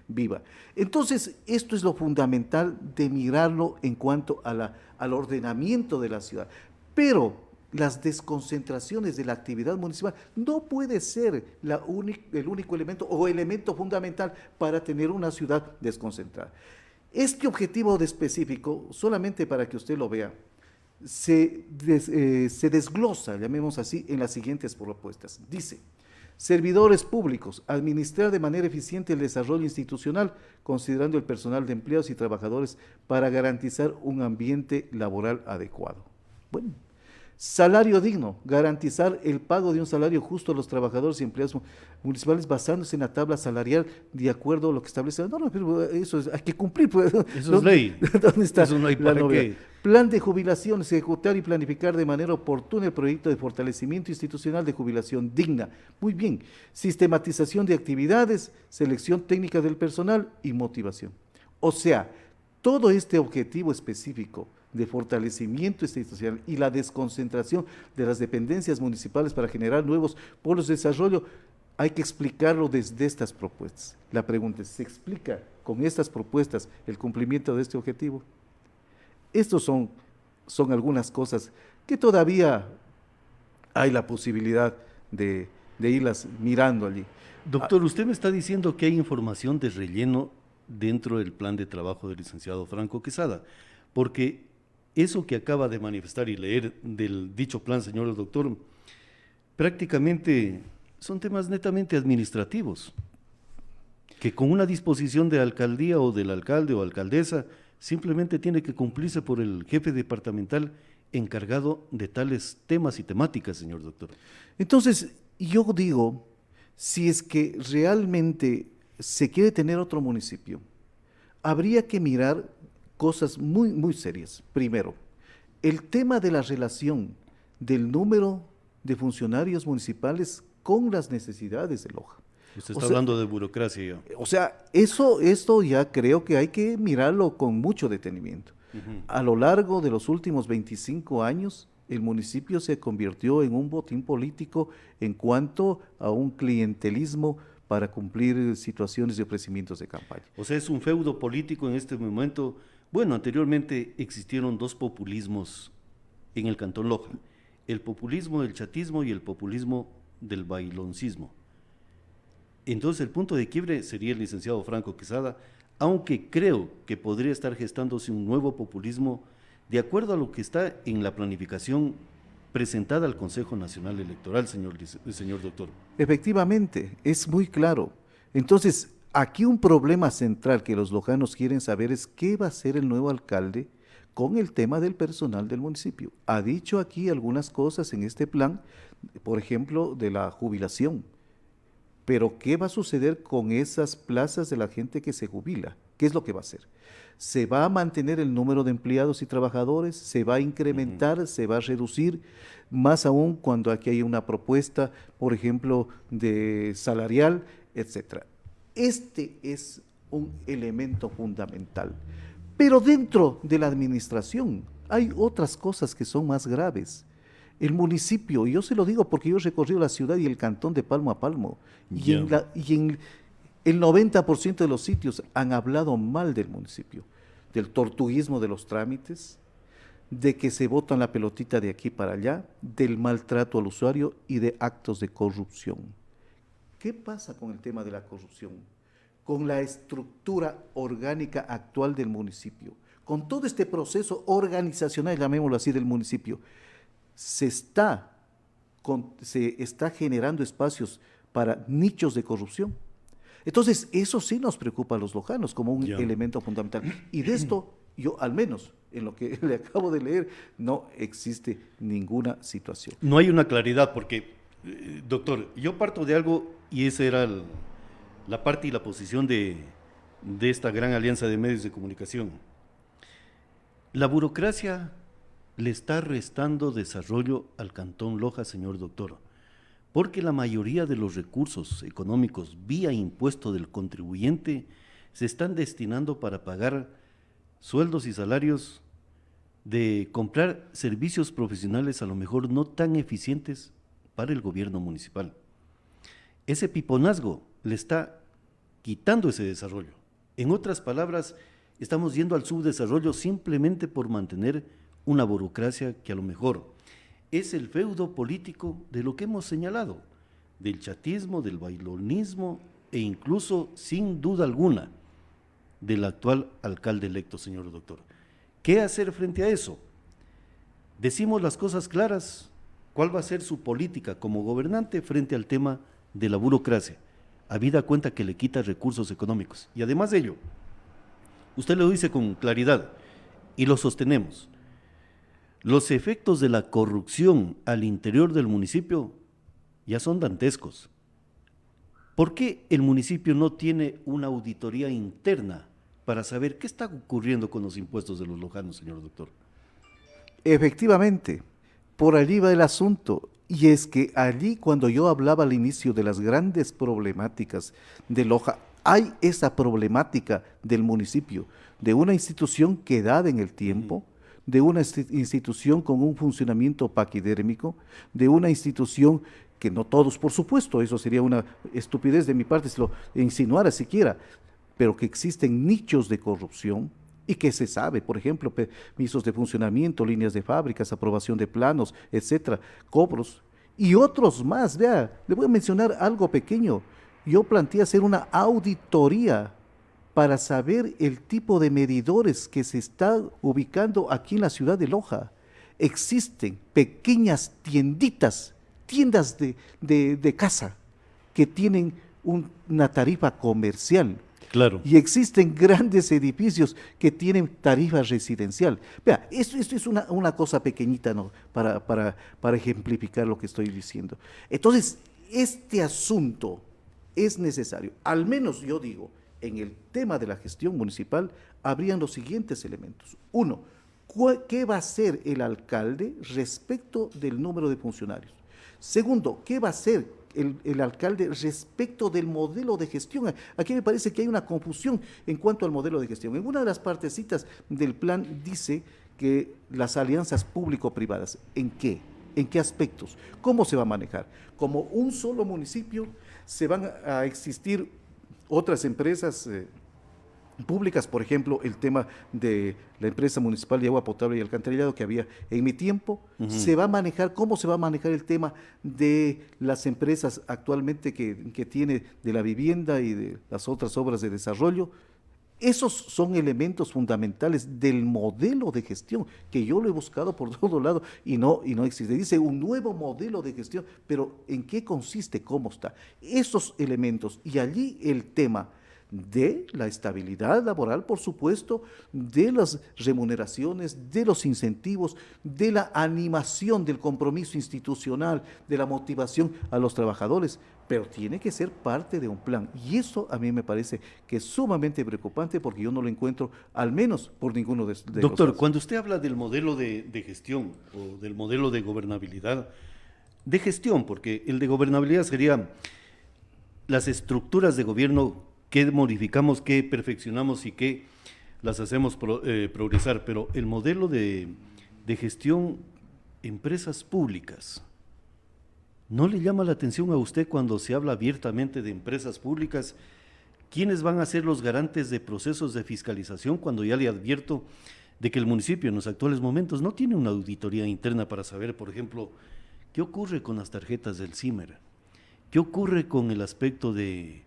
viva. Entonces, esto es lo fundamental de mirarlo en cuanto a al ordenamiento de la ciudad. Pero las desconcentraciones de la actividad municipal no puede ser el único elemento o elemento fundamental para tener una ciudad desconcentrada. Este objetivo de específico, solamente para que usted lo vea, se desglosa, llamemos así, en las siguientes propuestas. Dice: servidores públicos, administrar de manera eficiente el desarrollo institucional, considerando el personal de empleados y trabajadores para garantizar un ambiente laboral adecuado. Bueno. Salario digno, garantizar el pago de un salario justo a los trabajadores y empleados municipales basándose en la tabla salarial de acuerdo a lo que establece. No, pero eso hay que cumplir. Pues. Eso es ley. ¿Dónde está eso no hay la para novedad? qué. Plan de jubilación, ejecutar y planificar de manera oportuna el proyecto de fortalecimiento institucional de jubilación digna. Muy bien. Sistematización de actividades, selección técnica del personal y motivación. O sea, todo este objetivo específico de fortalecimiento institucional y la desconcentración de las dependencias municipales para generar nuevos polos de desarrollo, hay que explicarlo desde estas propuestas. La pregunta es, ¿se explica con estas propuestas el cumplimiento de este objetivo? Estos son algunas cosas que todavía hay la posibilidad de irlas mirando allí. Doctor, usted me está diciendo que hay información de relleno dentro del plan de trabajo del licenciado Franco Quesada, porque eso que acaba de manifestar y leer del dicho plan, señor doctor, prácticamente son temas netamente administrativos, que con una disposición de alcaldía o del alcalde o alcaldesa simplemente tiene que cumplirse por el jefe departamental encargado de tales temas y temáticas, señor doctor. Entonces, yo digo, si es que realmente se quiere tener otro municipio, habría que mirar cosas muy, muy serias. Primero, el tema de la relación del número de funcionarios municipales con las necesidades de Loja. Usted está hablando de burocracia ya. O sea, esto ya creo que hay que mirarlo con mucho detenimiento. A lo largo de los últimos 25 años, el municipio se convirtió en un botín político en cuanto a un clientelismo para cumplir situaciones de ofrecimientos de campaña. O sea, es un feudo político en este momento. Bueno, anteriormente existieron dos populismos en el Cantón Loja, el populismo del chatismo y el populismo del bailoncismo. Entonces el punto de quiebre sería el licenciado Franco Quesada, aunque creo que podría estar gestándose un nuevo populismo de acuerdo a lo que está en la planificación presentada al Consejo Nacional Electoral, señor doctor. Efectivamente, es muy claro. Entonces, aquí un problema central que los lojanos quieren saber es qué va a hacer el nuevo alcalde con el tema del personal del municipio. Ha dicho aquí algunas cosas en este plan, por ejemplo, de la jubilación. Pero, ¿qué va a suceder con esas plazas de la gente que se jubila? ¿Qué es lo que va a hacer? ¿Se va a mantener el número de empleados y trabajadores? ¿Se va a incrementar? ¿Se va a reducir? Más aún cuando aquí hay una propuesta, por ejemplo, de salarial, etcétera. Este es un elemento fundamental. Pero dentro de la administración hay otras cosas que son más graves. El municipio, y yo se lo digo porque yo he recorrido la ciudad y el cantón de palmo a palmo, y en el 90% de los sitios han hablado mal del municipio, del tortuguismo de los trámites, de que se botan la pelotita de aquí para allá, del maltrato al usuario y de actos de corrupción. ¿Qué pasa con el tema de la corrupción? Con la estructura orgánica actual del municipio, con todo este proceso organizacional, llamémoslo así, del municipio, se está generando espacios para nichos de corrupción. Entonces, eso sí nos preocupa a los lojanos como un elemento fundamental. Y de esto, yo al menos, en lo que le acabo de leer, no existe ninguna situación. No hay una claridad porque, doctor, yo parto de algo y esa era la parte y la posición de esta gran alianza de medios de comunicación. La burocracia le está restando desarrollo al Cantón Loja, señor doctor, porque la mayoría de los recursos económicos vía impuesto del contribuyente se están destinando para pagar sueldos y salarios de comprar servicios profesionales a lo mejor no tan eficientes para el gobierno municipal. Ese piponazgo le está quitando ese desarrollo. En otras palabras, estamos yendo al subdesarrollo simplemente por mantener una burocracia que a lo mejor es el feudo político de lo que hemos señalado, del chatismo, del bailonismo e incluso, sin duda alguna, del actual alcalde electo, señor doctor. ¿Qué hacer frente a eso? Decimos las cosas claras, ¿cuál va a ser su política como gobernante frente al tema de la burocracia? Habida cuenta que le quita recursos económicos. Y además de ello, usted lo dice con claridad y lo sostenemos. Los efectos de la corrupción al interior del municipio ya son dantescos. ¿Por qué el municipio no tiene una auditoría interna para saber qué está ocurriendo con los impuestos de los lojanos, señor doctor? Efectivamente, por allí va el asunto. Y es que allí, cuando yo hablaba al inicio de las grandes problemáticas de Loja, hay esa problemática del municipio, de una institución quedada en el tiempo, de una institución con un funcionamiento paquidérmico, de una institución que no todos, por supuesto, eso sería una estupidez de mi parte si lo insinuara siquiera, pero que existen nichos de corrupción y que se sabe, por ejemplo, permisos de funcionamiento, líneas de fábricas, aprobación de planos, etcétera, cobros y otros más. Vea, le voy a mencionar algo pequeño. Yo planteé hacer una auditoría para saber el tipo de medidores que se está ubicando aquí en la ciudad de Loja. Existen pequeñas tiendas de casa, que tienen una tarifa comercial. Claro. Y existen grandes edificios que tienen tarifa residencial. Vea, esto es una cosa pequeñita, ¿no? Para ejemplificar lo que estoy diciendo. Entonces, este asunto es necesario. Al menos yo digo, en el tema de la gestión municipal, habrían los siguientes elementos. Uno, ¿qué va a hacer el alcalde respecto del número de funcionarios? Segundo, ¿qué va a hacer el alcalde respecto del modelo de gestión? Aquí me parece que hay una confusión en cuanto al modelo de gestión. En una de las partecitas del plan dice que las alianzas público-privadas, ¿en qué? ¿En qué aspectos? ¿Cómo se va a manejar? Como un solo municipio, se van a existir otras empresas públicas, por ejemplo, el tema de la empresa municipal de agua potable y alcantarillado que había en mi tiempo, se va a manejar, ¿cómo se va a manejar el tema de las empresas actualmente que tiene de la vivienda y de las otras obras de desarrollo? Esos son elementos fundamentales del modelo de gestión, que yo lo he buscado por todo lado y no existe. Dice un nuevo modelo de gestión, pero ¿en qué consiste? ¿Cómo está? Esos elementos, y allí el tema de la estabilidad laboral, por supuesto, de las remuneraciones, de los incentivos, de la animación del compromiso institucional, de la motivación a los trabajadores, pero tiene que ser parte de un plan. Y eso a mí me parece que es sumamente preocupante porque yo no lo encuentro, al menos por ninguno de Doctor, los casos. cuando usted habla del modelo de gestión o del modelo de gobernabilidad, de gestión, porque el de gobernabilidad sería las estructuras de gobierno que modificamos, que perfeccionamos y que las hacemos progresar, pero el modelo de gestión, empresas públicas, ¿no le llama la atención a usted cuando se habla abiertamente de empresas públicas? ¿Quiénes van a ser los garantes de procesos de fiscalización cuando ya le advierto de que el municipio en los actuales momentos no tiene una auditoría interna para saber, por ejemplo, qué ocurre con las tarjetas del CIMER? ¿Qué ocurre con el aspecto de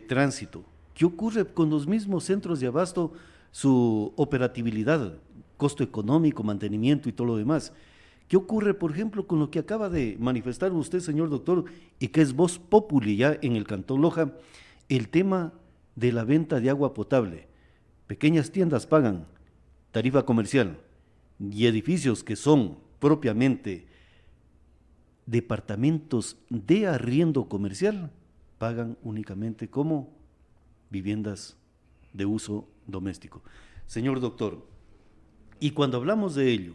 tránsito? ¿Qué ocurre con los mismos centros de abasto, su operatividad, costo económico, mantenimiento y todo lo demás? ¿Qué ocurre, por ejemplo, con lo que acaba de manifestar usted, señor doctor, y que es voz populi ya en el Cantón Loja, el tema de la venta de agua potable? Pequeñas tiendas pagan tarifa comercial y edificios que son propiamente departamentos de arriendo comercial pagan únicamente como viviendas de uso doméstico. Señor doctor, y cuando hablamos de ello,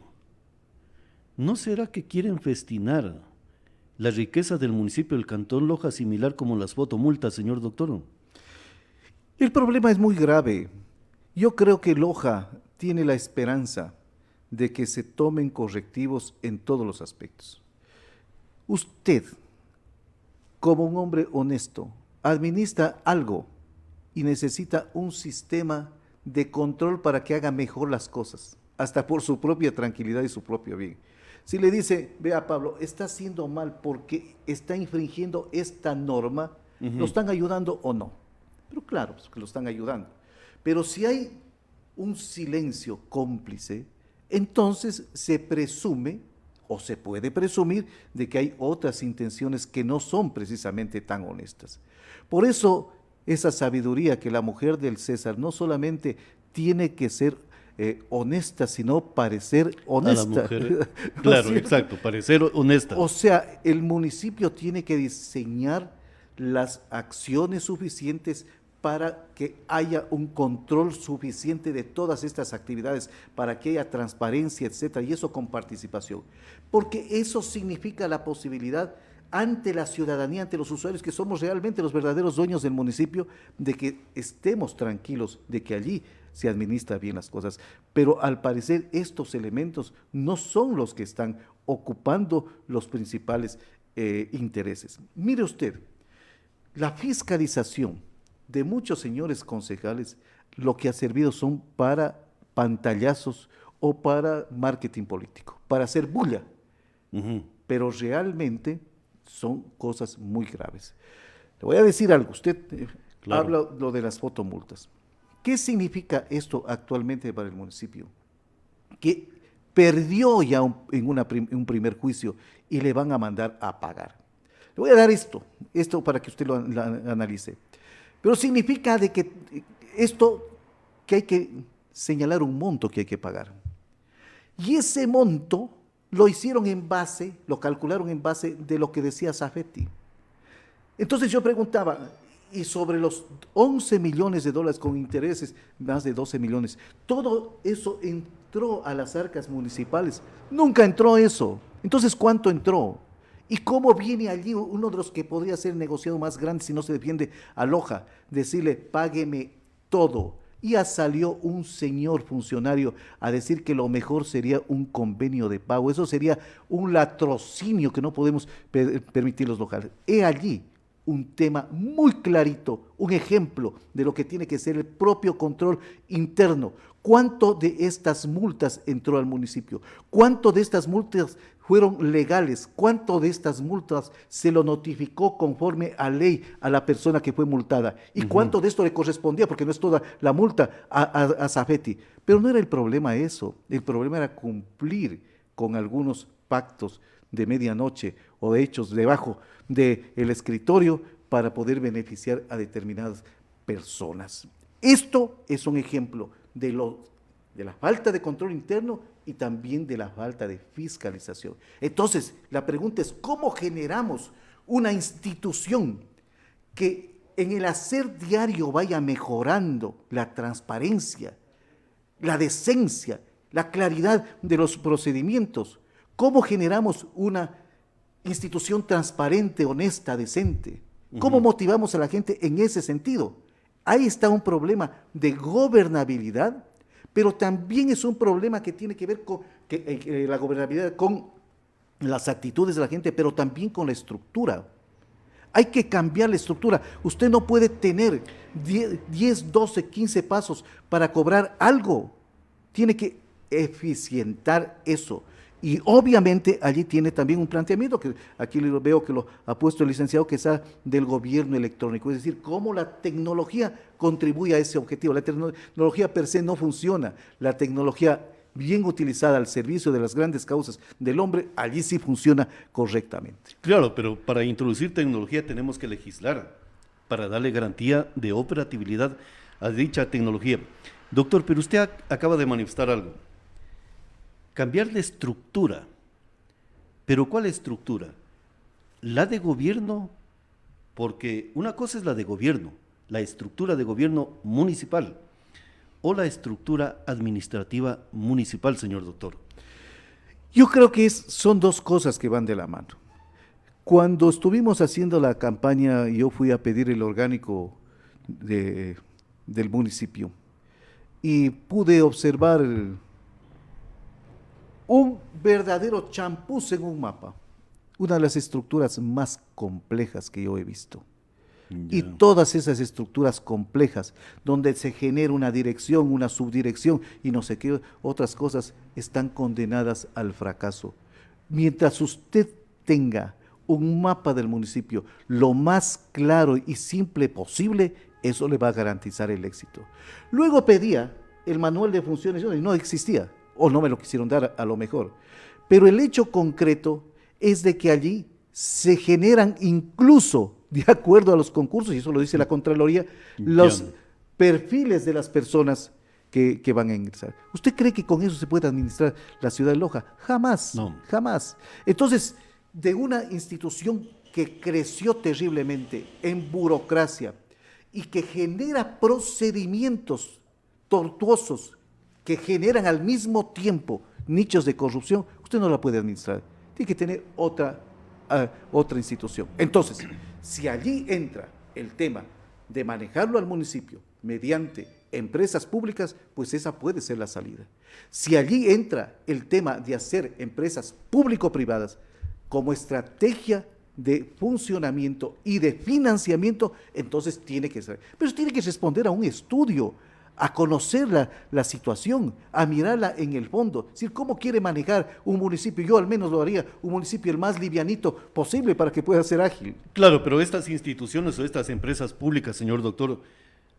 ¿no será que quieren festinar la riqueza del municipio del Cantón Loja similar como las fotomultas, señor doctor? El problema es muy grave. Yo creo que Loja tiene la esperanza de que se tomen correctivos en todos los aspectos. Usted, como un hombre honesto, administra algo y necesita un sistema de control para que haga mejor las cosas, hasta por su propia tranquilidad y su propio bien. Si le dice, vea Pablo, está haciendo mal porque está infringiendo esta norma, ¿lo están ayudando o no? Pero claro, pues que lo están ayudando. Pero si hay un silencio cómplice, entonces se presume o se puede presumir de que hay otras intenciones que no son precisamente tan honestas. Por eso, esa sabiduría que la mujer del César no solamente tiene que ser honesta, sino parecer honesta. A la mujer, claro, ¿No? exacto, parecer honesta. O sea, el municipio tiene que diseñar las acciones suficientes para que haya un control suficiente de todas estas actividades, para que haya transparencia, etcétera, y eso con participación. Porque eso significa la posibilidad ante la ciudadanía, ante los usuarios, que somos realmente los verdaderos dueños del municipio, de que estemos tranquilos, de que allí se administra bien las cosas. Pero al parecer estos elementos no son los que están ocupando los principales intereses. Mire usted, la fiscalización de muchos señores concejales, lo que ha servido son para pantallazos o para marketing político, para hacer bulla, pero realmente son cosas muy graves. Le voy a decir algo, usted Claro. habla lo de las fotomultas. ¿Qué significa esto actualmente para el municipio? Que perdió ya en un primer juicio y le van a mandar a pagar. Le voy a dar esto para que usted lo analice. Pero significa de que esto, que hay que señalar un monto que hay que pagar. Y ese monto lo hicieron en base, lo calcularon en base de lo que decía Safety. Entonces yo preguntaba, y sobre los 11 millones de dólares con intereses, más de 12 millones, ¿todo eso entró a las arcas municipales? Nunca entró eso. Entonces, ¿cuánto entró? ¿Y cómo viene allí uno de los que podría ser negociado más grande si no se defiende a Loja? Decirle, págueme todo. Y ya salió un señor funcionario a decir que lo mejor sería un convenio de pago. Eso sería un latrocinio que no podemos permitir los locales. He allí un tema muy clarito, un ejemplo de lo que tiene que ser el propio control interno. ¿Cuánto de estas multas entró al municipio? ¿Cuánto de estas multas fueron legales? ¿Cuánto de estas multas se lo notificó conforme a ley a la persona que fue multada? ¿Y cuánto de esto le correspondía? Porque no es toda la multa a Safety. Pero no era el problema eso, el problema era cumplir con algunos pactos de medianoche o de hechos debajo del escritorio para poder beneficiar a determinadas personas. Esto es un ejemplo de la falta de control interno y también de la falta de fiscalización. Entonces, la pregunta es, ¿cómo generamos una institución que en el hacer diario vaya mejorando la transparencia, la decencia, la claridad de los procedimientos? ¿Cómo generamos una institución transparente, honesta, decente? ¿Cómo motivamos a la gente en ese sentido? Ahí está un problema de gobernabilidad, pero también es un problema que tiene que ver con la gobernabilidad, con las actitudes de la gente, pero también con la estructura. Hay que cambiar la estructura. Usted no puede tener 10, 12, 15 pasos para cobrar algo. Tiene que eficientar eso. Y obviamente allí tiene también un planteamiento, que aquí veo que lo ha puesto el licenciado, que es del gobierno electrónico, es decir, cómo la tecnología contribuye a ese objetivo. La tecnología per se no funciona, la tecnología bien utilizada al servicio de las grandes causas del hombre, allí sí funciona correctamente. Claro, pero para introducir tecnología tenemos que legislar para darle garantía de operatividad a dicha tecnología. Doctor, pero usted acaba de manifestar algo. Cambiar de estructura. ¿Pero cuál estructura? La de gobierno, porque una cosa es la de gobierno, la estructura de gobierno municipal, o la estructura administrativa municipal, señor doctor. Yo creo que son dos cosas que van de la mano. Cuando estuvimos haciendo la campaña, yo fui a pedir el orgánico del municipio y pude observar un verdadero champús en un mapa, una de las estructuras más complejas que yo he visto. Y todas esas estructuras complejas, donde se genera una dirección, una subdirección y no sé qué otras cosas, están condenadas al fracaso. Mientras usted tenga un mapa del municipio lo más claro y simple posible, eso le va a garantizar el éxito. Luego pedía el manual de funciones y no existía, o no me lo quisieron dar a lo mejor. Pero el hecho concreto es de que allí se generan incluso, de acuerdo a los concursos, y eso lo dice la Contraloría, los perfiles de las personas que van a ingresar. ¿Usted cree que con eso se puede administrar la ciudad de Loja? Jamás, no. Jamás. Entonces, de una institución que creció terriblemente en burocracia y que genera procedimientos tortuosos, que generan al mismo tiempo nichos de corrupción, usted no la puede administrar. Tiene que tener otra institución. Entonces, si allí entra el tema de manejarlo al municipio mediante empresas públicas, pues esa puede ser la salida. Si allí entra el tema de hacer empresas público-privadas como estrategia de funcionamiento y de financiamiento, entonces tiene que ser. Pero tiene que responder a un estudio, a conocer la situación, a mirarla en el fondo, es decir, cómo quiere manejar un municipio. Yo al menos lo haría un municipio el más livianito posible para que pueda ser ágil. Claro, pero estas instituciones o estas empresas públicas, señor doctor,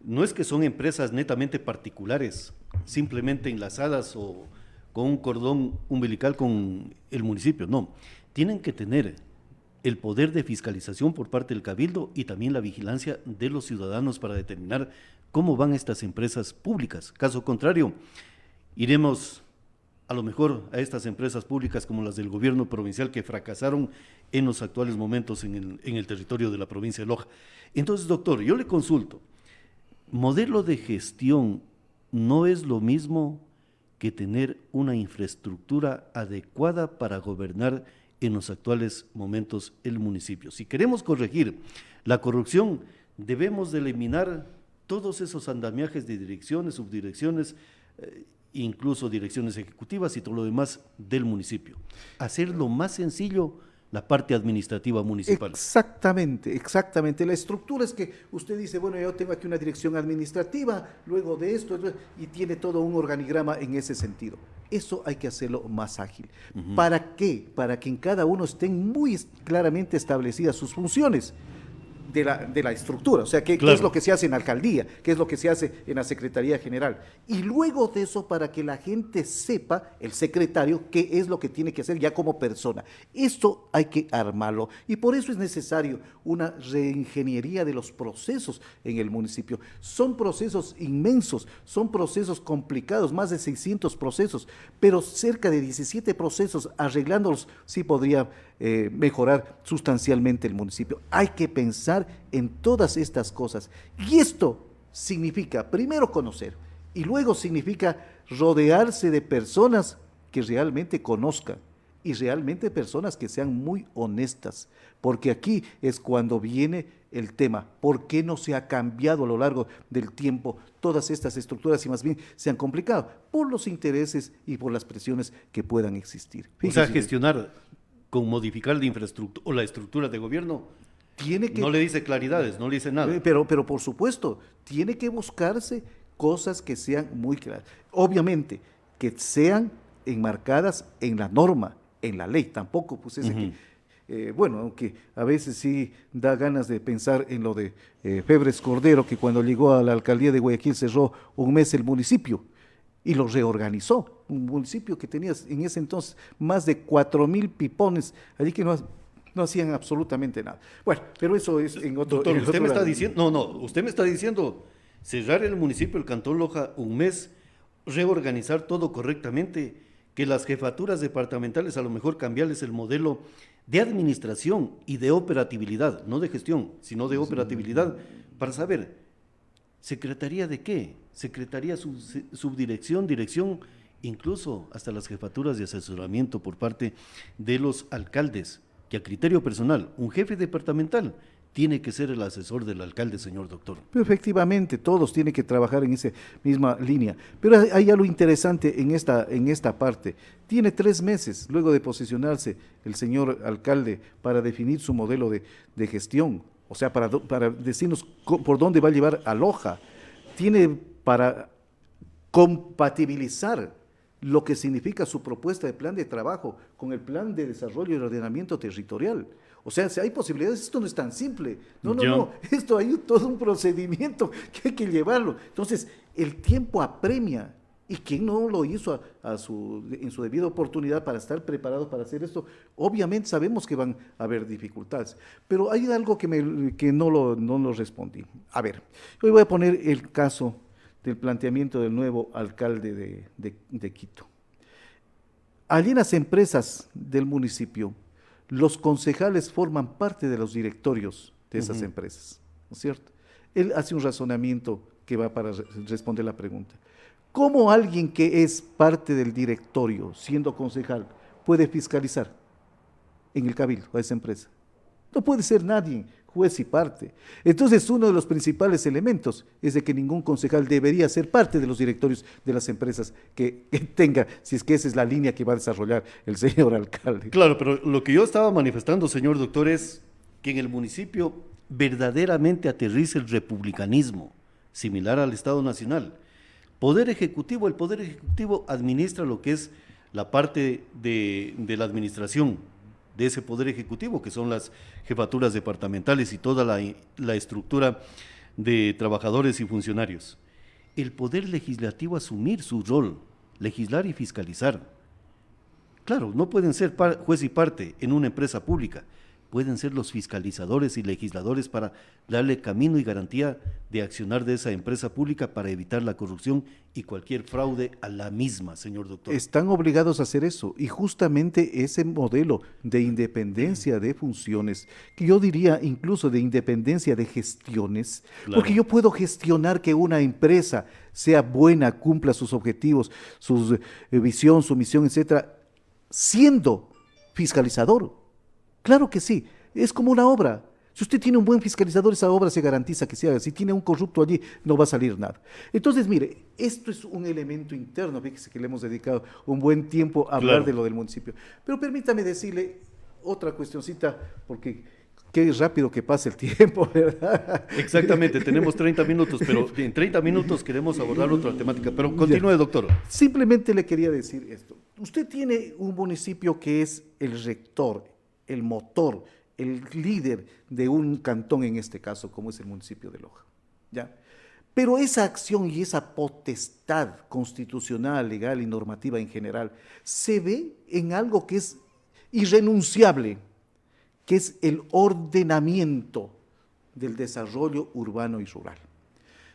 no es que son empresas netamente particulares, simplemente enlazadas o con un cordón umbilical con el municipio, no, tienen que tener el poder de fiscalización por parte del Cabildo y también la vigilancia de los ciudadanos para determinar cómo van estas empresas públicas. Caso contrario, iremos a lo mejor a estas empresas públicas como las del gobierno provincial que fracasaron en los actuales momentos en el territorio de la provincia de Loja. Entonces, doctor, yo le consulto, modelo de gestión no es lo mismo que tener una infraestructura adecuada para gobernar en los actuales momentos el municipio. Si queremos corregir la corrupción, debemos de eliminar todos esos andamiajes de direcciones, subdirecciones, incluso direcciones ejecutivas y todo lo demás del municipio. Hacerlo más sencillo la parte administrativa municipal. Exactamente, exactamente. La estructura es que usted dice, bueno, yo tengo aquí una dirección administrativa, luego de esto, y tiene todo un organigrama en ese sentido. Eso hay que hacerlo más ágil. ¿Para qué? Para que en cada uno estén muy claramente establecidas sus funciones de la estructura, o sea, qué es lo que se hace en la alcaldía, qué es lo que se hace en la Secretaría General. Y luego de eso, para que la gente sepa, el secretario, qué es lo que tiene que hacer ya como persona. Esto hay que armarlo y por eso es necesario una reingeniería de los procesos en el municipio. Son procesos inmensos, son procesos complicados, más de 600 procesos, pero cerca de 17 procesos, arreglándolos, sí podría mejorar sustancialmente el municipio. Hay que pensar en todas estas cosas. Y esto significa, primero, conocer, y luego significa rodearse de personas que realmente conozcan, y realmente personas que sean muy honestas, porque aquí es cuando viene el tema, ¿por qué no se ha cambiado a lo largo del tiempo todas estas estructuras y más bien se han complicado? Por los intereses y por las presiones que puedan existir. Fíjese, o sea, gestionar con modificar la infraestructura o la estructura de gobierno tiene que, no le dice claridades, no le dice nada. Pero por supuesto, tiene que buscarse cosas que sean muy claras. Obviamente, que sean enmarcadas en la norma, en la ley, tampoco pues ese que, bueno, aunque a veces sí da ganas de pensar en lo de Febres Cordero, que cuando llegó a la alcaldía de Guayaquil cerró un mes el municipio y lo reorganizó, un municipio que tenía en ese entonces más de 4,000 pipones, allí que no hacían absolutamente nada. Bueno, pero eso es en otro... Doctor, usted me está diciendo, usted me está diciendo cerrar el municipio del Cantón Loja un mes, reorganizar todo correctamente, que las jefaturas departamentales a lo mejor cambiarles el modelo de administración y de operatividad, no de gestión, sino de operatividad, para saber, ¿secretaría de qué? Secretaría, subdirección, dirección, incluso hasta las jefaturas de asesoramiento por parte de los alcaldes, que a criterio personal, un jefe departamental tiene que ser el asesor del alcalde, señor doctor. Pero efectivamente, todos tienen que trabajar en esa misma línea. Pero hay algo interesante en esta parte. Tiene 3 meses, luego de posicionarse el señor alcalde, para definir su modelo de gestión, o sea, para decirnos por dónde va a llevar a Loja. Tiene para compatibilizar lo que significa su propuesta de plan de trabajo con el plan de desarrollo y ordenamiento territorial. O sea, si hay posibilidades, esto no es tan simple. No, esto hay todo un procedimiento que hay que llevarlo. Entonces, el tiempo apremia, y quien no lo hizo en su debida oportunidad para estar preparado para hacer esto, obviamente sabemos que van a haber dificultades. Pero hay algo que no lo respondí. A ver, hoy voy a poner el caso del planteamiento del nuevo alcalde de Quito. Allí en las empresas del municipio, los concejales forman parte de los directorios de esas empresas, ¿no es cierto? Él hace un razonamiento que va para responder la pregunta. ¿Cómo alguien que es parte del directorio, siendo concejal, puede fiscalizar en el cabildo a esa empresa? No puede ser nadie, juez y parte. Entonces, uno de los principales elementos es de que ningún concejal debería ser parte de los directorios de las empresas que tenga, si es que esa es la línea que va a desarrollar el señor alcalde. Claro, pero lo que yo estaba manifestando, señor doctor, es que en el municipio verdaderamente aterrice el republicanismo, similar al Estado Nacional. El Poder Ejecutivo administra lo que es la parte de la administración de ese Poder Ejecutivo, que son las jefaturas departamentales y toda la estructura de trabajadores y funcionarios. El Poder Legislativo asumir su rol, legislar y fiscalizar. Claro, no pueden ser juez y parte en una empresa pública, pueden ser los fiscalizadores y legisladores para darle camino y garantía de accionar de esa empresa pública para evitar la corrupción y cualquier fraude a la misma, señor doctor. Están obligados a hacer eso, y justamente ese modelo de independencia de funciones, que yo diría incluso de independencia de gestiones, Claro. porque yo puedo gestionar que una empresa sea buena, cumpla sus objetivos, su visión, su misión, etcétera, siendo fiscalizador. Claro que sí, es como una obra. Si usted tiene un buen fiscalizador, esa obra se garantiza que se haga. Si tiene un corrupto allí, no va a salir nada. Entonces, mire, esto es un elemento interno, fíjese que le hemos dedicado un buen tiempo a hablar Claro. de lo del municipio. Pero permítame decirle otra cuestioncita, porque qué rápido que pasa el tiempo, ¿verdad? Exactamente, tenemos 30 minutos, pero en 30 minutos queremos abordar otra temática. Pero continúe, doctor. Simplemente le quería decir esto. Usted tiene un municipio que es el rector, el motor, el líder de un cantón en este caso, como es el municipio de Loja, ¿ya? Pero esa acción y esa potestad constitucional, legal y normativa en general se ve en algo que es irrenunciable, que es el ordenamiento del desarrollo urbano y rural.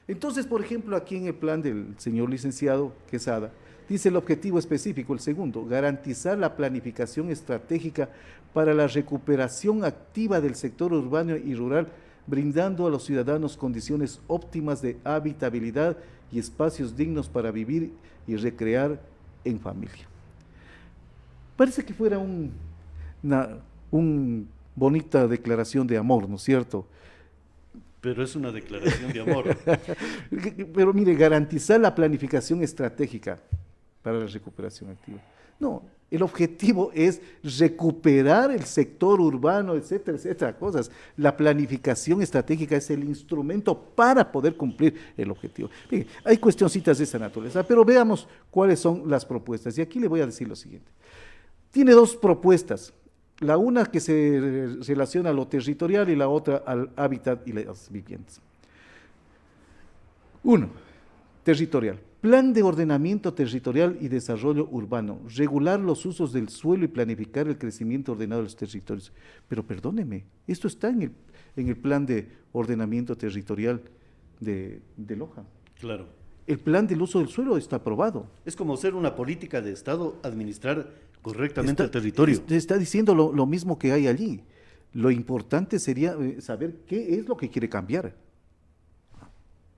Entonces, por ejemplo, aquí en el plan del señor licenciado Quesada, dice el objetivo específico, el segundo, garantizar la planificación estratégica para la recuperación activa del sector urbano y rural, brindando a los ciudadanos condiciones óptimas de habitabilidad y espacios dignos para vivir y recrear en familia. Parece que fuera una bonita declaración de amor, ¿no es cierto? Pero es una declaración de amor. Pero mire, garantizar la planificación estratégica para la recuperación activa. No, el objetivo es recuperar el sector urbano, etcétera, etcétera, cosas. La planificación estratégica es el instrumento para poder cumplir el objetivo. Bien, hay cuestioncitas de esa naturaleza, pero veamos cuáles son las propuestas. Y aquí le voy a decir lo siguiente. Tiene dos propuestas. La una que se relaciona a lo territorial y la otra al hábitat y las viviendas. Uno, territorial. Plan de ordenamiento territorial y desarrollo urbano. Regular los usos del suelo y planificar el crecimiento ordenado de los territorios. Pero perdóneme, esto está en el plan de ordenamiento territorial de Loja. Claro. El plan del uso del suelo está aprobado. Es como ser una política de Estado, administrar correctamente el territorio. Está diciendo lo mismo que hay allí. Lo importante sería saber qué es lo que quiere cambiar.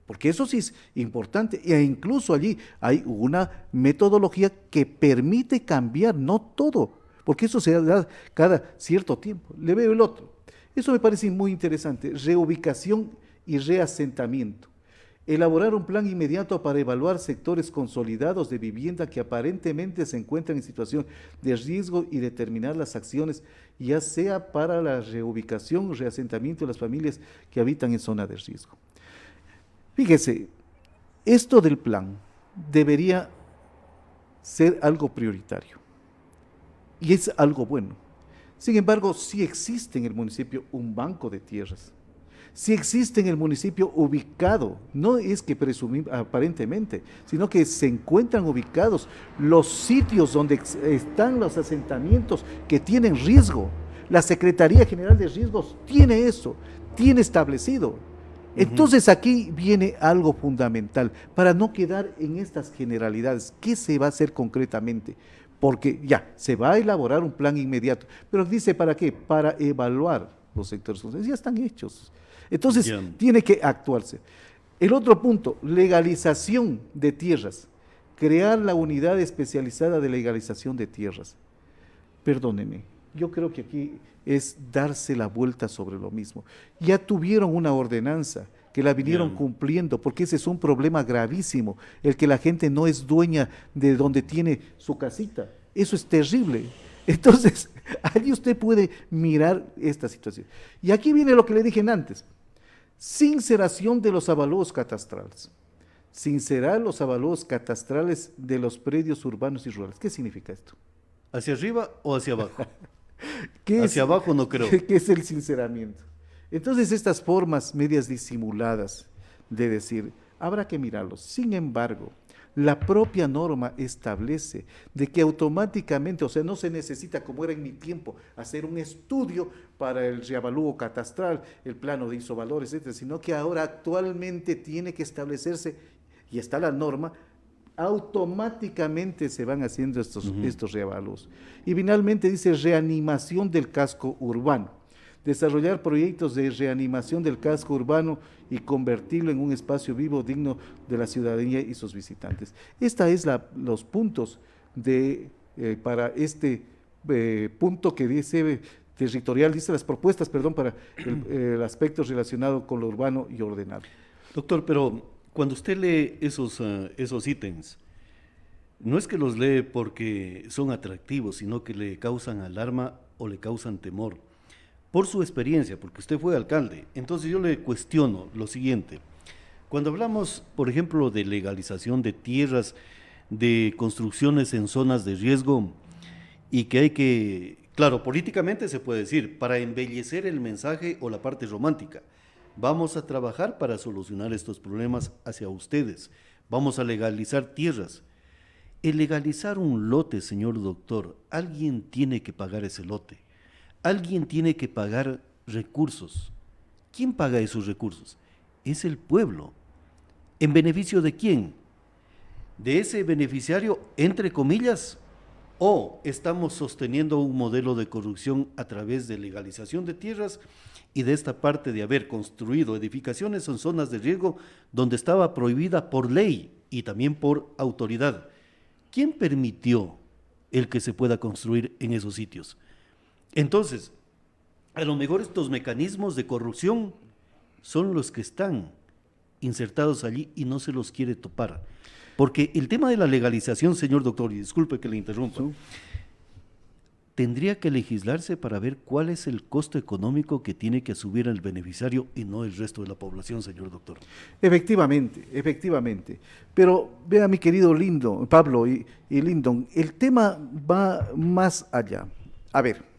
Porque eso sí es importante. E incluso allí hay una metodología que permite cambiar, no todo, porque eso se da cada cierto tiempo. Le veo el otro. Eso me parece muy interesante. Reubicación y reasentamiento. Elaborar un plan inmediato para evaluar sectores consolidados de vivienda que aparentemente se encuentran en situación de riesgo y determinar las acciones, ya sea para la reubicación o reasentamiento de las familias que habitan en zona de riesgo. Fíjese, esto del plan debería ser algo prioritario y es algo bueno. Sin embargo, sí existe en el municipio un banco de tierras. Si existe en el municipio ubicado, no es que presumimos aparentemente, sino que se encuentran ubicados los sitios donde están los asentamientos que tienen riesgo. La Secretaría General de Riesgos tiene eso, tiene establecido. Entonces aquí viene algo fundamental, para no quedar en estas generalidades. ¿Qué se va a hacer concretamente? Porque ya, se va a elaborar un plan inmediato, pero dice ¿para qué? Para evaluar los sectores, ya están hechos. Entonces, tiene que actuarse. El otro punto, legalización de tierras. Crear la unidad especializada de legalización de tierras. Perdóneme, yo creo que aquí es darse la vuelta sobre lo mismo. Ya tuvieron una ordenanza que la vinieron cumpliendo, porque ese es un problema gravísimo, el que la gente no es dueña de donde tiene su casita. Eso es terrible. Entonces, allí usted puede mirar esta situación. Y aquí viene lo que le dije antes. Sinceración de los avalúos catastrales. Sincerar los avalúos catastrales de los predios urbanos y rurales. ¿Qué significa esto? ¿Hacia arriba o hacia abajo? Hacia abajo no creo. ¿Qué es el sinceramiento? Entonces, estas formas medias disimuladas de decir, habrá que mirarlos. Sin embargo, la propia norma establece de que automáticamente, o sea, no se necesita, como era en mi tiempo, hacer un estudio para el reavalúo catastral, el plano de isovalores, etcétera, sino que ahora actualmente tiene que establecerse, y está la norma, automáticamente se van haciendo estos reavalúos. Y finalmente dice reanimación del casco urbano. Desarrollar proyectos de reanimación del casco urbano y convertirlo en un espacio vivo digno de la ciudadanía y sus visitantes. Esta es los puntos para este punto que dice territorial, dice las propuestas, perdón, para el aspecto relacionado con lo urbano y ordenado. Doctor, pero cuando usted lee esos ítems, no es que los lee porque son atractivos, sino que le causan alarma o le causan temor. Por su experiencia, porque usted fue alcalde, entonces yo le cuestiono lo siguiente. Cuando hablamos, por ejemplo, de legalización de tierras, de construcciones en zonas de riesgo, y que hay que, claro, políticamente se puede decir, para embellecer el mensaje o la parte romántica, vamos a trabajar para solucionar estos problemas hacia ustedes, vamos a legalizar tierras. El legalizar un lote, señor doctor, alguien tiene que pagar ese lote. Alguien tiene que pagar recursos. ¿Quién paga esos recursos? Es el pueblo. ¿En beneficio de quién? ¿De ese beneficiario, entre comillas? ¿O estamos sosteniendo un modelo de corrupción a través de legalización de tierras y de esta parte de haber construido edificaciones en zonas de riesgo donde estaba prohibida por ley y también por autoridad? ¿Quién permitió el que se pueda construir en esos sitios? Entonces, a lo mejor estos mecanismos de corrupción son los que están insertados allí y no se los quiere topar. Porque el tema de la legalización, señor doctor, y disculpe que le interrumpa, tendría que legislarse para ver cuál es el costo económico que tiene que asumir el beneficiario y no el resto de la población, señor doctor. Efectivamente, efectivamente. Pero vea, mi querido Pablo y Lyndon, el tema va más allá. A ver,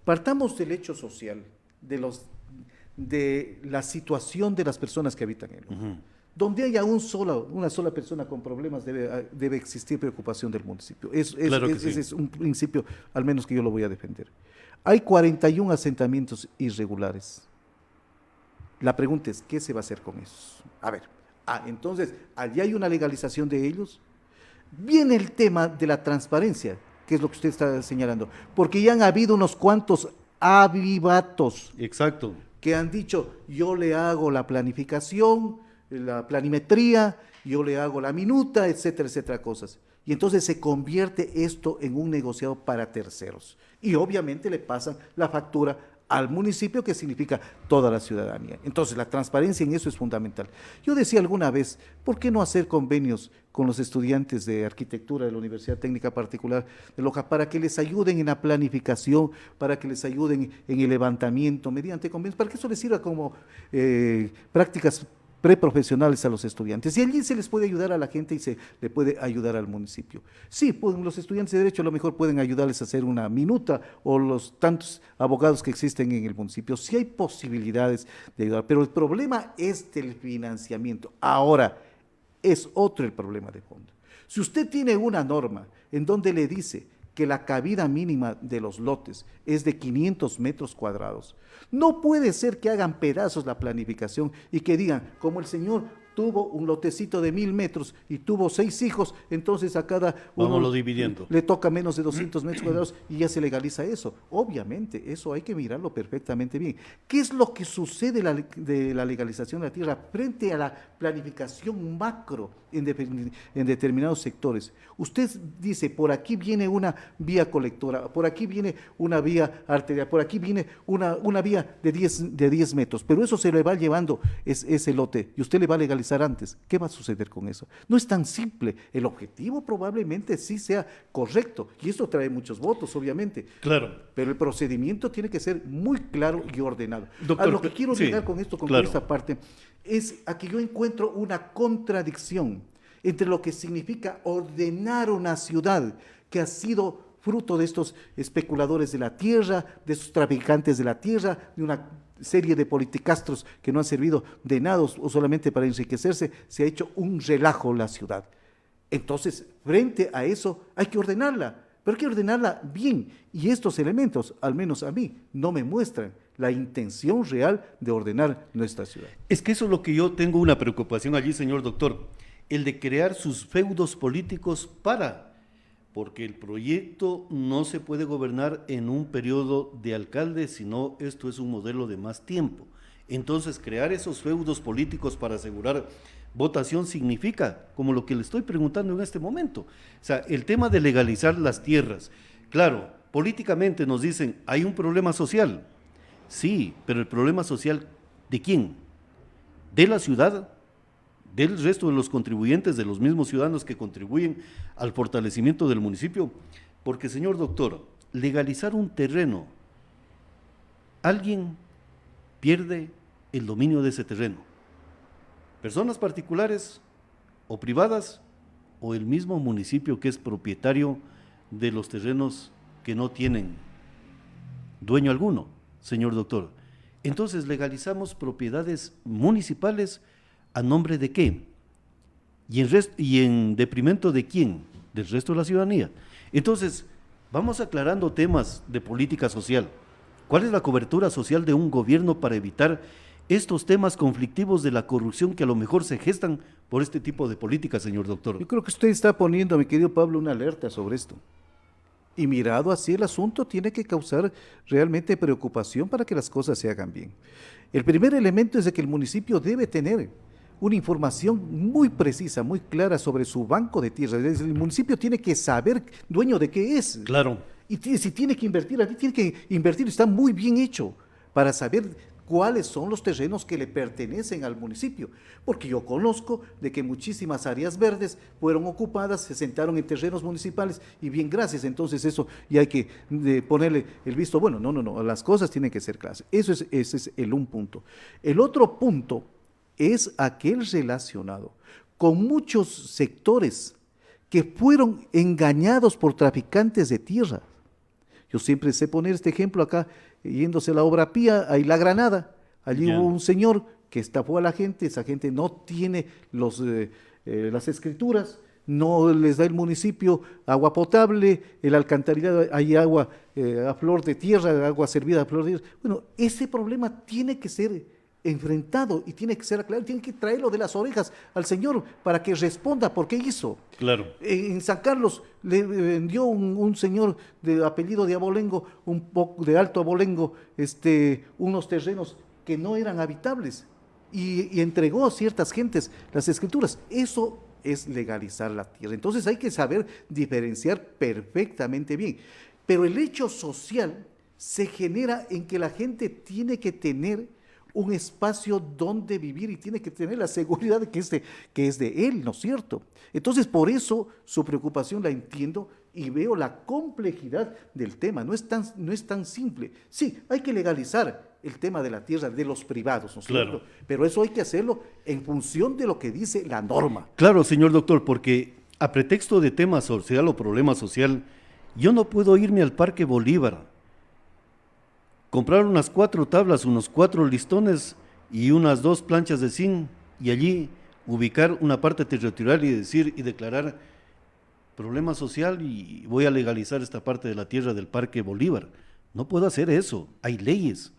partamos del hecho social, de la situación de las personas que habitan en él. Donde haya una sola persona con problemas debe existir preocupación del municipio. Claro que ese sí. es un principio, al menos que yo lo voy a defender. Hay 41 asentamientos irregulares. La pregunta es, ¿qué se va a hacer con esos? A ver, entonces, allí hay una legalización de ellos. Viene el tema de la transparencia, que es lo que usted está señalando, porque ya han habido unos cuantos avivatos. Exacto. Que han dicho, yo le hago la planificación, la planimetría, yo le hago la minuta, etcétera, etcétera, cosas. Y entonces se convierte esto en un negociado para terceros. Y obviamente le pasan la factura al municipio, que significa toda la ciudadanía. Entonces, la transparencia en eso es fundamental. Yo decía alguna vez, ¿por qué no hacer convenios con los estudiantes de arquitectura de la Universidad Técnica Particular de Loja para que les ayuden en la planificación, para que les ayuden en el levantamiento mediante convenios, para que eso les sirva como prácticas preprofesionales a los estudiantes? Y allí se les puede ayudar a la gente y se le puede ayudar al municipio. Sí, los estudiantes de Derecho a lo mejor pueden ayudarles a hacer una minuta, o los tantos abogados que existen en el municipio. Sí hay posibilidades de ayudar, pero el problema es del financiamiento. Ahora, es otro el problema de fondo. Si usted tiene una norma en donde le dice que la cabida mínima de los lotes es de 500 metros cuadrados, no puede ser que hagan pedazos la planificación y que digan, como el señor tuvo un lotecito de 1000 metros y tuvo 6 hijos, entonces a cada uno Vámonos dividiendo. le toca menos de 200 metros cuadrados y ya se legaliza eso. Obviamente, eso hay que mirarlo perfectamente bien. ¿Qué es lo que sucede de la legalización de la tierra frente a la planificación macro en determinados sectores? Usted dice, por aquí viene una vía colectora, por aquí viene una vía arterial, por aquí viene una vía de 10 metros, pero eso se le va llevando ese lote y usted le va a legalizar antes. ¿Qué va a suceder con eso? No es tan simple. El objetivo probablemente sí sea correcto y esto trae muchos votos, obviamente. Claro. Pero el procedimiento tiene que ser muy claro y ordenado. Doctor, a lo que quiero sí, llegar con esto, con claro. esta parte, es a que yo encuentro una contradicción entre lo que significa ordenar una ciudad que ha sido fruto de estos especuladores de la tierra, de estos traficantes de la tierra, de una serie de politicastros que no han servido de nada o solamente para enriquecerse. Se ha hecho un relajo la ciudad. Entonces, frente a eso, hay que ordenarla, pero hay que ordenarla bien. Y estos elementos, al menos a mí, no me muestran la intención real de ordenar nuestra ciudad. Es que eso es lo que yo tengo una preocupación allí, señor doctor, el de crear sus feudos políticos porque el proyecto no se puede gobernar en un periodo de alcalde, sino esto es un modelo de más tiempo. Entonces, crear esos feudos políticos para asegurar votación significa, como lo que le estoy preguntando en este momento, o sea, el tema de legalizar las tierras. Claro, políticamente nos dicen, hay un problema social. Sí, pero el problema social, ¿de quién? ¿De la ciudad? ¿Del resto de los contribuyentes, de los mismos ciudadanos que contribuyen al fortalecimiento del municipio? Porque, señor doctor, legalizar un terreno, alguien pierde el dominio de ese terreno. Personas particulares o privadas, o el mismo municipio que es propietario de los terrenos que no tienen dueño alguno, señor doctor. Entonces legalizamos propiedades municipales ¿a nombre de qué? ¿Y en detrimento de quién? Del resto de la ciudadanía. Entonces, vamos aclarando temas de política social. ¿Cuál es la cobertura social de un gobierno para evitar estos temas conflictivos de la corrupción que a lo mejor se gestan por este tipo de políticas, señor doctor? Yo creo que usted está poniendo, mi querido Pablo, una alerta sobre esto. Y mirado así el asunto tiene que causar realmente preocupación para que las cosas se hagan bien. El primer elemento es de que el municipio debe tener una información muy precisa, muy clara sobre su banco de tierras. El municipio tiene que saber dueño de qué es. Claro. Y si tiene que invertir, aquí tiene que invertir, está muy bien hecho para saber cuáles son los terrenos que le pertenecen al municipio, porque yo conozco de que muchísimas áreas verdes fueron ocupadas, se sentaron en terrenos municipales y bien, gracias, entonces eso ya hay que ponerle el visto bueno. No, las cosas tienen que ser claras. Ese es un punto. El otro punto es aquel relacionado con muchos sectores que fueron engañados por traficantes de tierra. Yo siempre sé poner este ejemplo acá, yéndose a la Obra Pía, ahí La Granada. Allí hubo un señor que estafó a la gente, esa gente no tiene las escrituras, no les da el municipio agua potable, el alcantarillado hay agua a flor de tierra, agua servida a flor de tierra. Bueno, ese problema tiene que ser enfrentado y tiene que ser aclarado, tiene que traerlo de las orejas al señor para que responda por qué hizo. Claro. En San Carlos le vendió un señor de apellido de Abolengo, un poco de Alto Abolengo, unos terrenos que no eran habitables y entregó a ciertas gentes las escrituras. Eso es legalizar la tierra. Entonces hay que saber diferenciar perfectamente bien. Pero el hecho social se genera en que la gente tiene que tener un espacio donde vivir y tiene que tener la seguridad de que es de él, ¿no es cierto? Entonces, por eso su preocupación la entiendo y veo la complejidad del tema. No es tan simple. Sí, hay que legalizar el tema de la tierra de los privados, ¿no es cierto? Pero eso hay que hacerlo en función de lo que dice la norma. Claro, señor doctor, porque a pretexto de tema social o problema social, yo no puedo irme al Parque Bolívar, comprar unas 4 tablas, unos 4 listones y unas 2 planchas de zinc y allí ubicar una parte territorial y decir y declarar problema social y voy a legalizar esta parte de la tierra del Parque Bolívar. No puedo hacer eso. Hay leyes,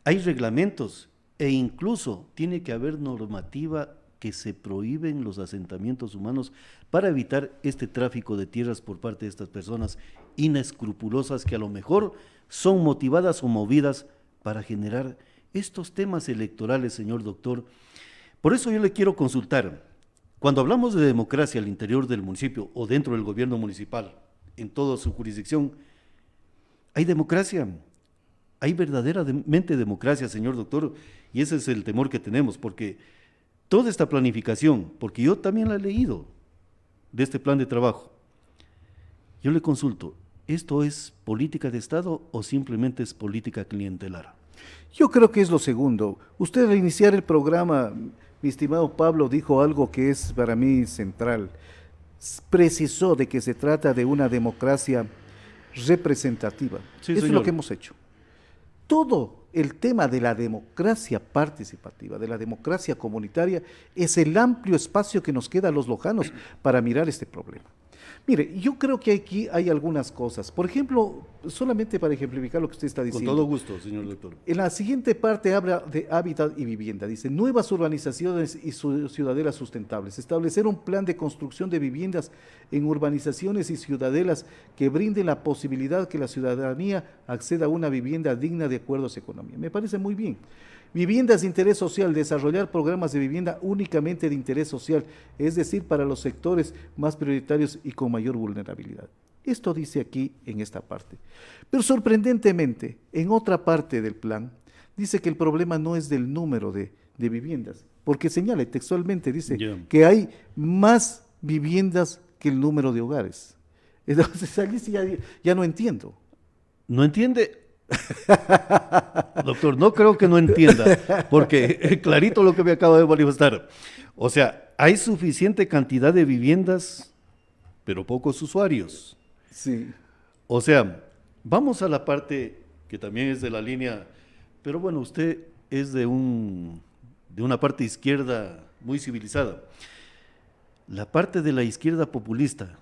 hay reglamentos e incluso tiene que haber normativa que se prohíben los asentamientos humanos para evitar este tráfico de tierras por parte de estas personas inescrupulosas que a lo mejor son motivadas o movidas para generar estos temas electorales, señor doctor. Por eso yo le quiero consultar, cuando hablamos de democracia al interior del municipio o dentro del gobierno municipal, en toda su jurisdicción, ¿hay democracia? ¿Hay verdaderamente democracia, señor doctor? Y ese es el temor que tenemos, porque toda esta planificación, porque yo también la he leído, de este plan de trabajo, yo le consulto, ¿esto es política de Estado o simplemente es política clientelar? Yo creo que es lo segundo. Usted al iniciar el programa, mi estimado Pablo, dijo algo que es para mí central. Precisó de que se trata de una democracia representativa. Sí, Eso señor. es lo que hemos hecho. todo el tema de la democracia participativa, de la democracia comunitaria, es el amplio espacio que nos queda a los lojanos para mirar este problema. Mire, yo creo que aquí hay algunas cosas. Por ejemplo, solamente para ejemplificar lo que usted está diciendo. Con todo gusto, señor doctor. En la siguiente parte habla de hábitat y vivienda. Dice, nuevas urbanizaciones y ciudadelas sustentables. Establecer un plan de construcción de viviendas en urbanizaciones y ciudadelas que brinden la posibilidad que la ciudadanía acceda a una vivienda digna de acuerdo a su economía. Me parece muy bien. Viviendas de interés social, desarrollar programas de vivienda únicamente de interés social, es decir, para los sectores más prioritarios y con mayor vulnerabilidad. Esto dice aquí en esta parte. Pero sorprendentemente, en otra parte del plan, dice que el problema no es del número de viviendas, porque señala textualmente, dice que hay más viviendas que el número de hogares. Entonces, allí sí ya no entiendo. ¿No entiende? Doctor, no creo que no entienda, porque clarito lo que me acaba de manifestar. O sea, hay suficiente cantidad de viviendas, pero pocos usuarios. Sí. O sea, vamos a la parte que también es de la línea, pero bueno, usted es de una parte izquierda muy civilizada. La parte de la izquierda populista.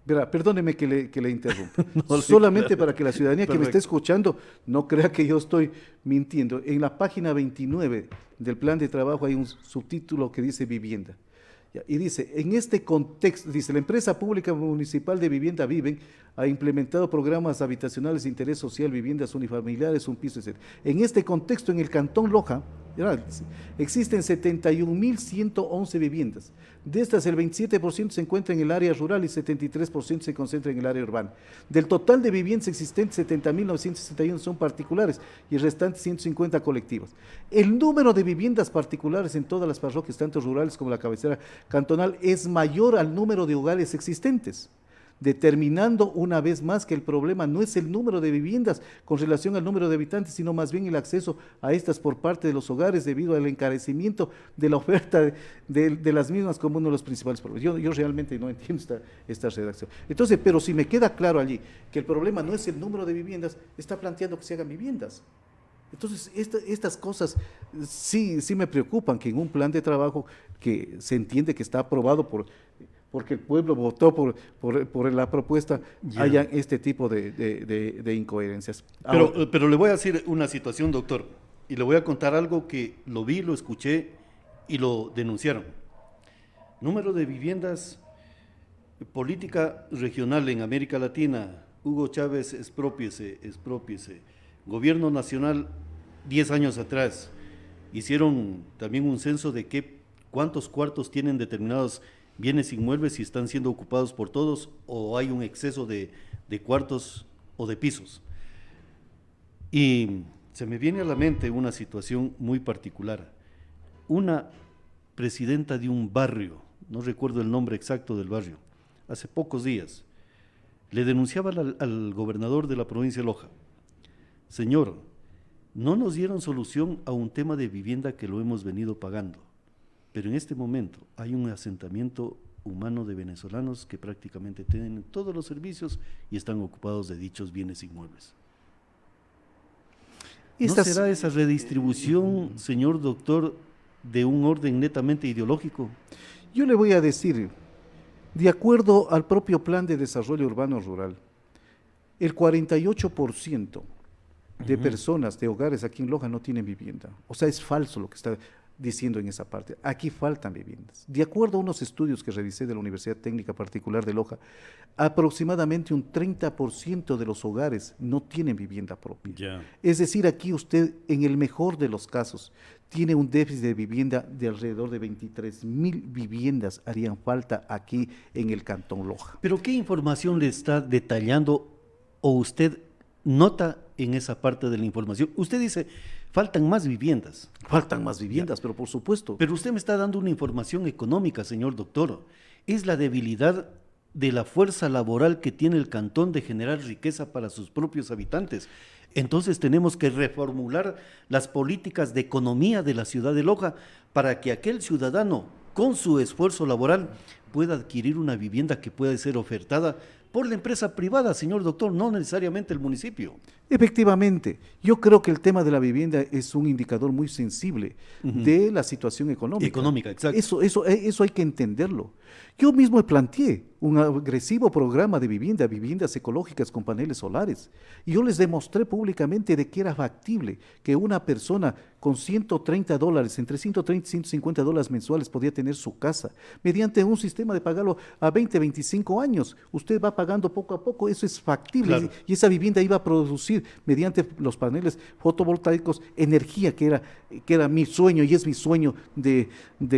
Verá, perdóneme que le interrumpa. Solamente para que la ciudadanía que me esté escuchando no crea que yo estoy mintiendo. En la página 29 del plan de trabajo hay un subtítulo que dice vivienda. Y dice, en este contexto, dice, la empresa pública municipal de vivienda Viven ha implementado programas habitacionales de interés social, viviendas unifamiliares, un piso, etc. En este contexto, en el Cantón Loja, existen 71.111 viviendas. De estas, el 27% se encuentra en el área rural y 73% se concentra en el área urbana. Del total de viviendas existentes, 70.961 son particulares y el restante 150 colectivas. El número de viviendas particulares en todas las parroquias, tanto rurales como la cabecera cantonal, es mayor al número de hogares existentes, determinando una vez más que el problema no es el número de viviendas con relación al número de habitantes, sino más bien el acceso a estas por parte de los hogares debido al encarecimiento de la oferta de las mismas como uno de los principales problemas. Yo realmente no entiendo esta redacción. Entonces, pero si me queda claro allí que el problema no es el número de viviendas, está planteando que se hagan viviendas. Entonces, estas cosas sí me preocupan, que en un plan de trabajo que se entiende que está aprobado porque el pueblo votó por la propuesta, haya este tipo de incoherencias. Pero le voy a decir una situación, doctor, y le voy a contar algo que lo vi, lo escuché y lo denunciaron. Número de viviendas, política regional en América Latina, Hugo Chávez, exprópiese. Gobierno nacional, 10 años atrás, hicieron también un censo de cuántos cuartos tienen determinados bienes inmuebles, si están siendo ocupados por todos o hay un exceso de cuartos o de pisos. Y se me viene a la mente una situación muy particular. Una presidenta de un barrio, no recuerdo el nombre exacto del barrio, hace pocos días, le denunciaba al gobernador de la provincia de Loja: señor, no nos dieron solución a un tema de vivienda que lo hemos venido pagando. Pero en este momento hay un asentamiento humano de venezolanos que prácticamente tienen todos los servicios y están ocupados de dichos bienes inmuebles. ¿No será esa redistribución, señor doctor, de un orden netamente ideológico? Yo le voy a decir, de acuerdo al propio Plan de Desarrollo Urbano Rural, el 48% de personas, de hogares aquí en Loja no tienen vivienda. O sea, es falso lo que está diciendo en esa parte. Aquí faltan viviendas. De acuerdo a unos estudios que revisé de la Universidad Técnica Particular de Loja, aproximadamente un 30% de los hogares no tienen vivienda propia. Yeah. Es decir, aquí usted, en el mejor de los casos, tiene un déficit de vivienda de alrededor de 23.000 viviendas harían falta aquí en el Cantón Loja. ¿Pero qué información le está detallando o usted nota en esa parte de la información? Usted dice, faltan más viviendas. Faltan más viviendas, pero por supuesto. Pero usted me está dando una información económica, señor doctor. Es la debilidad de la fuerza laboral que tiene el cantón de generar riqueza para sus propios habitantes. Entonces tenemos que reformular las políticas de economía de la ciudad de Loja para que aquel ciudadano, con su esfuerzo laboral, pueda adquirir una vivienda que pueda ser ofertada por la empresa privada, señor doctor, no necesariamente el municipio. Efectivamente, yo creo que el tema de la vivienda es un indicador muy sensible de la situación económica. Económica, exacto. Eso hay que entenderlo. Yo mismo planteé un agresivo programa de viviendas ecológicas con paneles solares. Y yo les demostré públicamente de que era factible que una persona con $130, entre 130 y $150 mensuales podía tener su casa, mediante un sistema de pagarlo a 20, 25 años. Usted va pagando poco a poco, eso es factible. Claro. Y esa vivienda iba a producir, mediante los paneles fotovoltaicos, energía que era mi sueño y es mi sueño de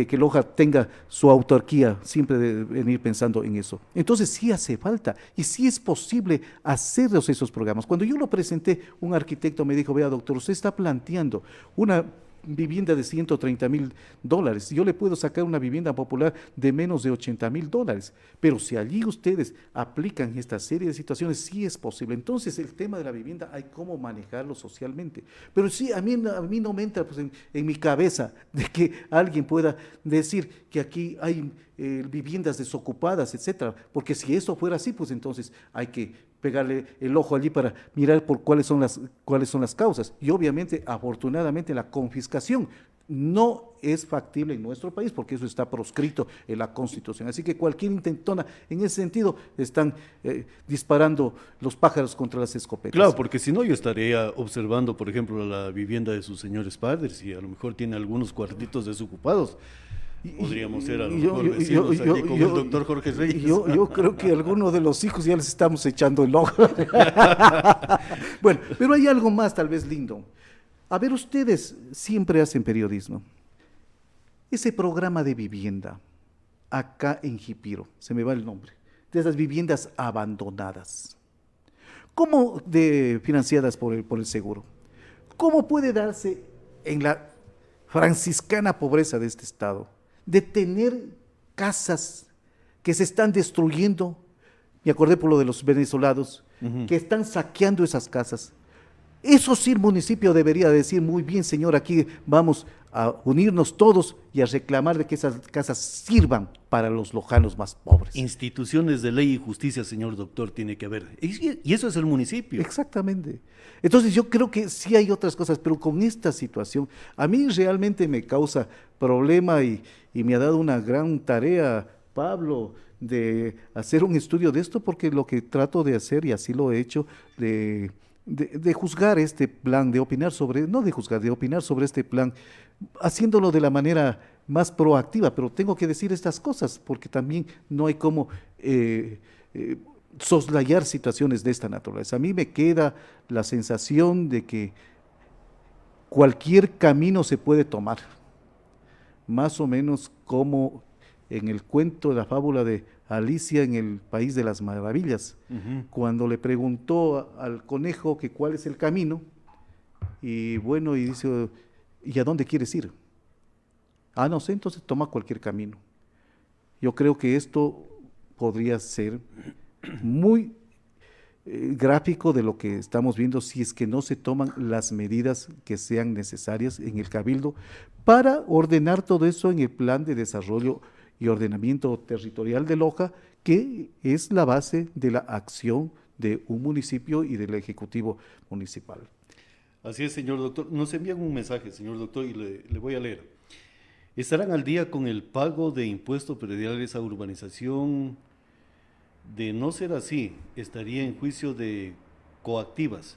que Loja tenga su autarquía, siempre de venir pensando en eso. Entonces sí hace falta y sí es posible hacer esos programas. Cuando yo lo presenté, un arquitecto me dijo, vea doctor, usted está planteando una vivienda de $130,000, yo le puedo sacar una vivienda popular de menos de $80,000, pero si allí ustedes aplican esta serie de situaciones, sí es posible. Entonces el tema de la vivienda hay cómo manejarlo socialmente, pero sí, a mí no me entra pues, en mi cabeza de que alguien pueda decir que aquí hay viviendas desocupadas, etcétera, porque si eso fuera así, pues entonces hay que pegarle el ojo allí para mirar por cuáles son las causas. Y obviamente, afortunadamente, la confiscación no es factible en nuestro país porque eso está proscrito en la Constitución. Así que cualquier intentona en ese sentido están disparando los pájaros contra las escopetas. Claro, porque si no yo estaría observando, por ejemplo, la vivienda de sus señores padres y a lo mejor tiene algunos cuartitos desocupados. Podríamos ser a lo mejor vecinos allí con el doctor Jorge Reyes. Yo creo que algunos de los hijos ya les estamos echando el ojo. Bueno, pero hay algo más tal vez lindo. A ver, ustedes siempre hacen periodismo. Ese programa de vivienda, acá en Jipiro, se me va el nombre, de esas viviendas abandonadas, ¿cómo financiadas por el seguro? ¿Cómo puede darse en la franciscana pobreza de este estado de tener casas que se están destruyendo? Me acordé por lo de los venezolanos, que están saqueando esas casas. Eso sí, el municipio debería decir, muy bien, señor, aquí vamos a unirnos todos y a reclamar de que esas casas sirvan para los lojanos más pobres. Instituciones de ley y justicia, señor doctor, tiene que haber. Y eso es el municipio. Exactamente. Entonces yo creo que sí hay otras cosas, pero con esta situación, a mí realmente me causa problema y me ha dado una gran tarea, Pablo, de hacer un estudio de esto, porque lo que trato de hacer, y así lo he hecho, de juzgar este plan, de opinar sobre este plan, haciéndolo de la manera más proactiva, pero tengo que decir estas cosas, porque también no hay cómo soslayar situaciones de esta naturaleza. A mí me queda la sensación de que cualquier camino se puede tomar, más o menos como en el cuento de la fábula de Alicia en el País de las Maravillas, cuando le preguntó al conejo que cuál es el camino, y bueno, y dice, ¿y a dónde quieres ir? Ah, no sé, entonces toma cualquier camino. Yo creo que esto podría ser muy gráfico de lo que estamos viendo si es que no se toman las medidas que sean necesarias en el Cabildo para ordenar todo eso en el plan de desarrollo y ordenamiento territorial de Loja, que es la base de la acción de un municipio y del Ejecutivo Municipal. Así es, señor doctor. Nos envían un mensaje, señor doctor, y le voy a leer. ¿Estarán al día con el pago de impuestos prediales a urbanización? De no ser así, estaría en juicio de coactivas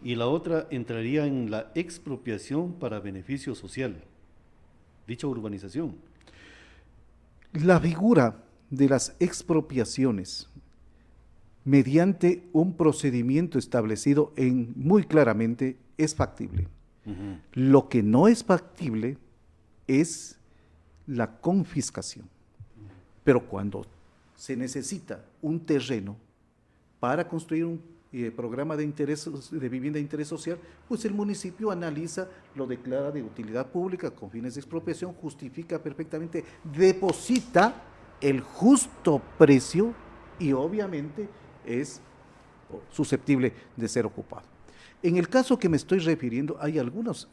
y la otra entraría en la expropiación para beneficio social. Dicha urbanización. La figura de las expropiaciones mediante un procedimiento establecido muy claramente es factible. Lo que no es factible es la confiscación. Pero cuando se necesita un terreno para construir un programa de vivienda de interés social, pues el municipio analiza, lo declara de utilidad pública con fines de expropiación, justifica perfectamente, deposita el justo precio y obviamente es susceptible de ser ocupado. En el caso que me estoy refiriendo, hay algunos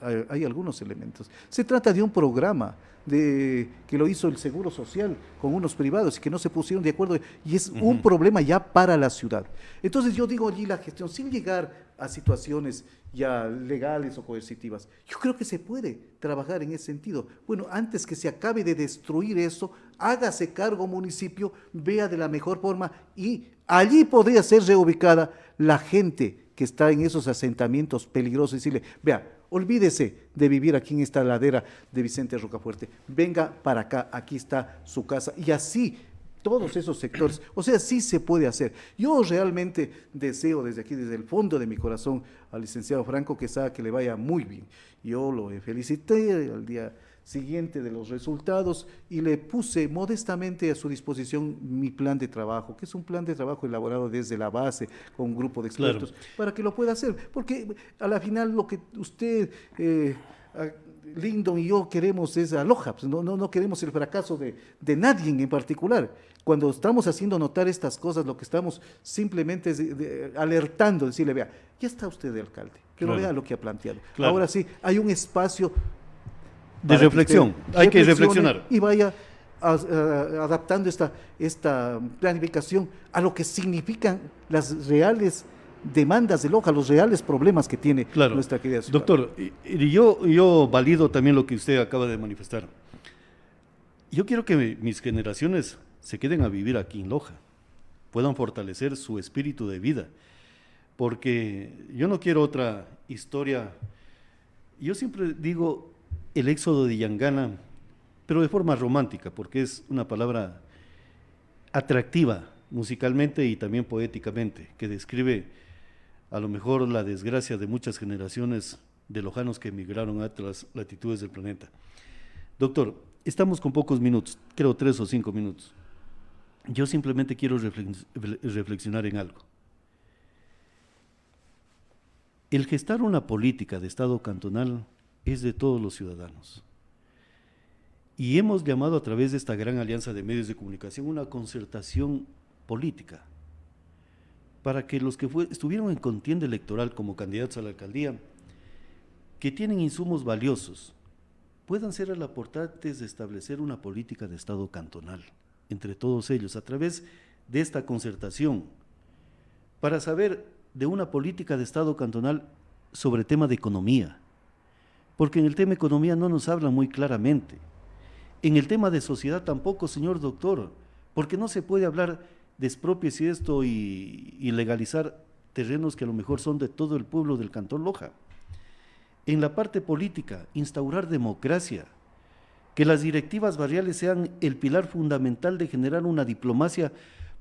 elementos. Se trata de un programa que lo hizo el Seguro Social con unos privados y que no se pusieron de acuerdo, y es un problema ya para la ciudad. Entonces yo digo allí la gestión, sin llegar a situaciones ya legales o coercitivas, yo creo que se puede trabajar en ese sentido. Bueno, antes que se acabe de destruir eso, hágase cargo municipio, vea de la mejor forma, y allí podría ser reubicada la gente que está en esos asentamientos peligrosos y decirle, vea, olvídese de vivir aquí en esta ladera de Vicente Rocafuerte, venga para acá, aquí está su casa, y así todos esos sectores. O sea, sí se puede hacer. Yo realmente deseo desde aquí, desde el fondo de mi corazón, al licenciado Franco Quesada que le vaya muy bien. Yo lo felicité al día siguiente de los resultados y le puse modestamente a su disposición mi plan de trabajo, que es un plan de trabajo elaborado desde la base con un grupo de expertos, claro, para que lo pueda hacer, porque a la final lo que usted, Lyndon y yo queremos es a Loja, pues no queremos el fracaso de nadie en particular. Cuando estamos haciendo notar estas cosas, lo que estamos simplemente es alertando, decirle, vea, ya está usted de alcalde, pero claro, vea lo que ha planteado. Claro. Ahora sí, hay un espacio de reflexión, hay que reflexionar. Y vaya adaptando esta planificación a lo que significan las reales demandas de Loja, los reales problemas que tiene nuestra querida ciudad. Doctor, y yo valido también lo que usted acaba de manifestar. Yo quiero que mis generaciones se queden a vivir aquí en Loja, puedan fortalecer su espíritu de vida, porque yo no quiero otra historia. Yo siempre digo el éxodo de Yangana, pero de forma romántica, porque es una palabra atractiva musicalmente y también poéticamente, que describe a lo mejor la desgracia de muchas generaciones de lojanos que emigraron a otras latitudes del planeta. Doctor, estamos con pocos minutos, creo 3 o 5 minutos. Yo simplemente quiero reflexionar en algo. El gestar una política de Estado cantonal es de todos los ciudadanos. Y hemos llamado a través de esta gran alianza de medios de comunicación una concertación política para que los que estuvieron en contienda electoral como candidatos a la alcaldía, que tienen insumos valiosos, puedan ser aportantes de establecer una política de Estado cantonal entre todos ellos, a través de esta concertación, para saber de una política de Estado cantonal sobre tema de economía, porque en el tema de economía no nos habla muy claramente. En el tema de sociedad tampoco, señor doctor, porque no se puede hablar de expropios y esto y legalizar terrenos que a lo mejor son de todo el pueblo del Cantón Loja. En la parte política, instaurar democracia, que las directivas barriales sean el pilar fundamental de generar una diplomacia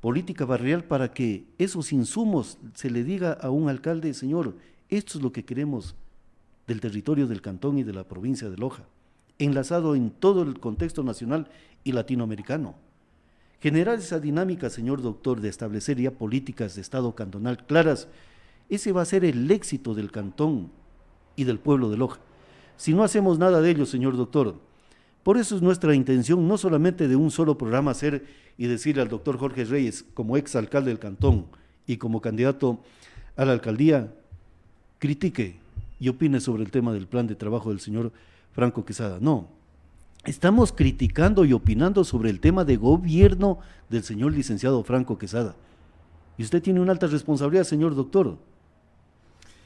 política barrial para que esos insumos se le diga a un alcalde, señor, esto es lo que queremos del territorio del cantón y de la provincia de Loja, enlazado en todo el contexto nacional y latinoamericano. Generar esa dinámica, señor doctor, de establecer ya políticas de Estado cantonal claras, ese va a ser el éxito del cantón y del pueblo de Loja. Si no hacemos nada de ello, señor doctor, por eso es nuestra intención, no solamente de un solo programa hacer y decirle al doctor Jorge Reyes, como ex alcalde del cantón y como candidato a la alcaldía, critique y opine sobre el tema del plan de trabajo del señor Franco Quesada. No, estamos criticando y opinando sobre el tema de gobierno del señor licenciado Franco Quesada. Y usted tiene una alta responsabilidad, señor doctor,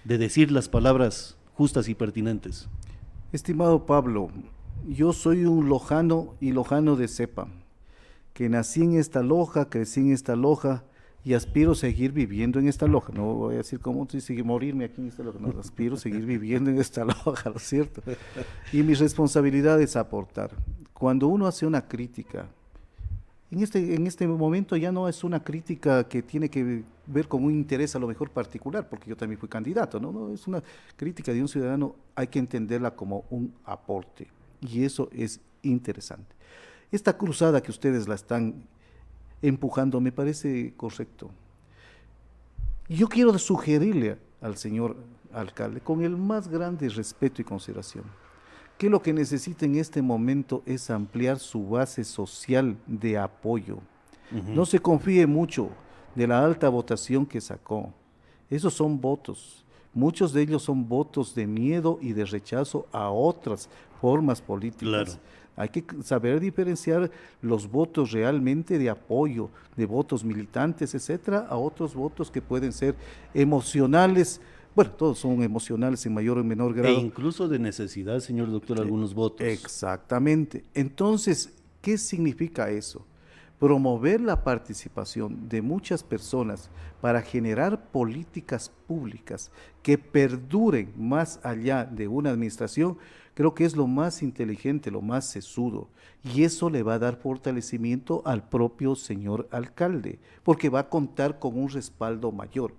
de decir las palabras justas y pertinentes. Estimado Pablo, yo soy un lojano y lojano de cepa, que nací en esta loja, crecí en esta loja y aspiro a seguir viviendo en esta loja. No voy a decir cómo seguir morirme aquí en esta loja, no, aspiro a seguir viviendo en esta loja, ¿no es cierto? Y mi responsabilidad es aportar. Cuando uno hace una crítica, en este momento ya no es una crítica que tiene que ver con un interés a lo mejor particular, porque yo también fui candidato, no, es una crítica de un ciudadano, hay que entenderla como un aporte. Y eso es interesante. Esta cruzada que ustedes la están empujando me parece correcto. Yo quiero sugerirle al señor alcalde, con el más grande respeto y consideración, que lo que necesita en este momento es ampliar su base social de apoyo. No se confíe mucho de la alta votación que sacó. Esos son votos. muchos de ellos son votos de miedo y de rechazo a otras formas políticas. Claro. Hay que saber diferenciar los votos realmente de apoyo, de votos militantes, etcétera, a otros votos que pueden ser emocionales. Bueno, todos son emocionales en mayor o menor E grado. incluso de necesidad, señor doctor, algunos votos. Exactamente. Entonces, ¿qué significa eso? Promover la participación de muchas personas para generar políticas públicas que perduren más allá de una administración, creo que es lo más inteligente, lo más sesudo. Y eso le va a dar fortalecimiento al propio señor alcalde, porque va a contar con un respaldo mayor.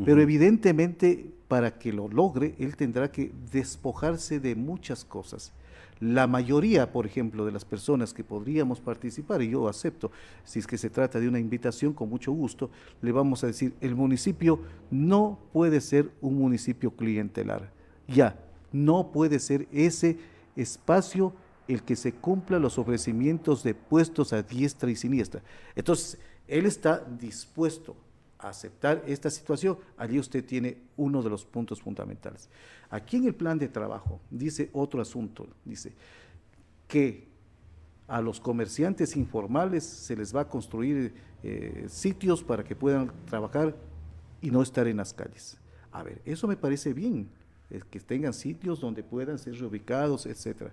Pero evidentemente, para que lo logre, él tendrá que despojarse de muchas cosas. La mayoría, por ejemplo, de las personas que podríamos participar, y yo acepto, si es que se trata de una invitación, con mucho gusto, le vamos a decir, el municipio no puede ser un municipio clientelar. Ya, no puede ser ese espacio el que se cumpla los ofrecimientos de puestos a diestra y siniestra. Entonces, él está dispuesto a aceptar esta situación. Allí usted tiene uno de los puntos fundamentales. Aquí en el plan de trabajo dice otro asunto, dice que a los comerciantes informales se les va a construir sitios para que puedan trabajar y no estar en las calles. A ver, eso me parece bien, que tengan sitios donde puedan ser reubicados, etcétera.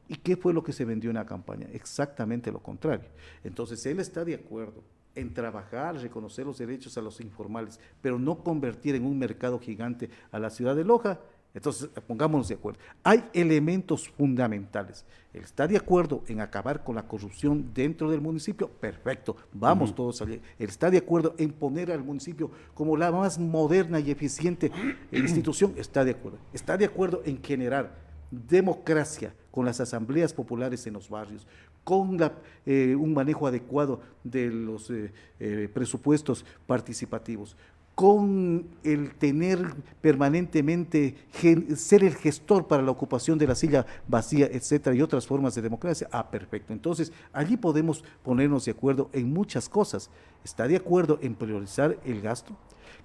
¿Y qué fue lo que se vendió en la campaña? Exactamente lo contrario. Entonces, él está de acuerdo en trabajar, reconocer los derechos a los informales, pero no convertir en un mercado gigante a la ciudad de Loja. Entonces, pongámonos de acuerdo. Hay elementos fundamentales. Él está de acuerdo en acabar con la corrupción dentro del municipio. Perfecto, vamos todos allí. Él está de acuerdo en poner al municipio como la más moderna y eficiente institución. Está de acuerdo. Está de acuerdo en generar democracia con las asambleas populares en los barrios, con un manejo adecuado de los presupuestos participativos, con el tener permanentemente, ser el gestor para la ocupación de la silla vacía, etcétera, y otras formas de democracia. Perfecto. Entonces, allí podemos ponernos de acuerdo en muchas cosas. ¿Está de acuerdo en priorizar el gasto?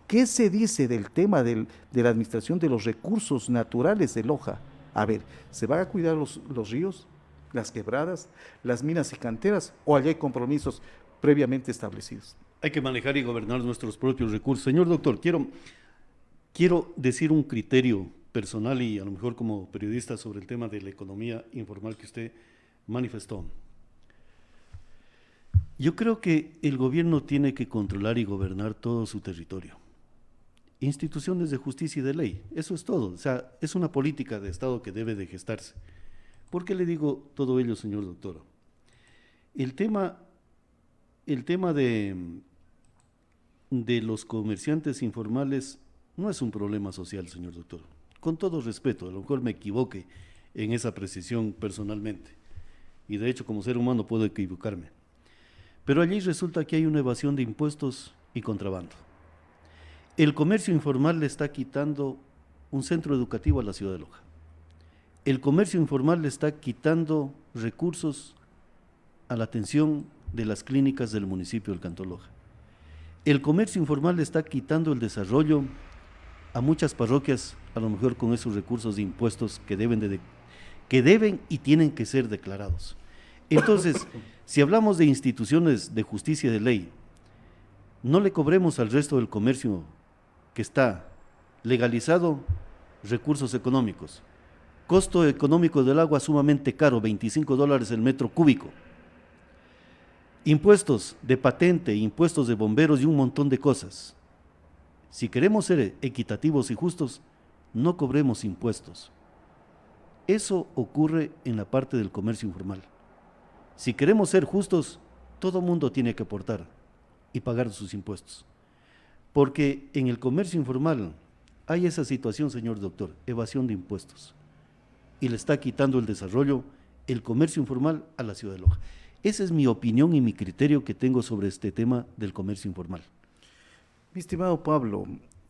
¿Qué se dice del tema de la administración de los recursos naturales de Loja? A ver, ¿se van a cuidar los ríos, las quebradas, las minas y canteras, o allá hay compromisos previamente establecidos? Hay que manejar y gobernar nuestros propios recursos. Señor doctor, quiero decir un criterio personal y a lo mejor como periodista sobre el tema de la economía informal que usted manifestó. Yo creo que el gobierno tiene que controlar y gobernar todo su territorio. Instituciones de justicia y de ley, eso es todo. O sea, es una política de Estado que debe de gestarse. ¿Por qué le digo todo ello, señor doctor? El tema de los comerciantes informales no es un problema social, señor doctor. Con todo respeto, a lo mejor me equivoque en esa precisión personalmente. Y de hecho, como ser humano puedo equivocarme. Pero allí resulta que hay una evasión de impuestos y contrabando. El comercio informal le está quitando un centro educativo a la ciudad de Loja. El comercio informal le está quitando recursos a la atención de las clínicas del municipio del Cantón Loja. El comercio informal le está quitando el desarrollo a muchas parroquias, a lo mejor con esos recursos de impuestos que deben y tienen que ser declarados. Entonces, si hablamos de instituciones de justicia y de ley, no le cobremos al resto del comercio que está legalizado recursos económicos. Costo económico del agua sumamente caro, $25 el metro cúbico. Impuestos de patente, impuestos de bomberos y un montón de cosas. Si queremos ser equitativos y justos, no cobremos impuestos. Eso ocurre en la parte del comercio informal. Si queremos ser justos, todo mundo tiene que aportar y pagar sus impuestos. Porque en el comercio informal hay esa situación, señor doctor, evasión de impuestos. Y le está quitando el desarrollo, el comercio informal a la ciudad de Loja. Esa es mi opinión y mi criterio que tengo sobre este tema del comercio informal. Mi estimado Pablo,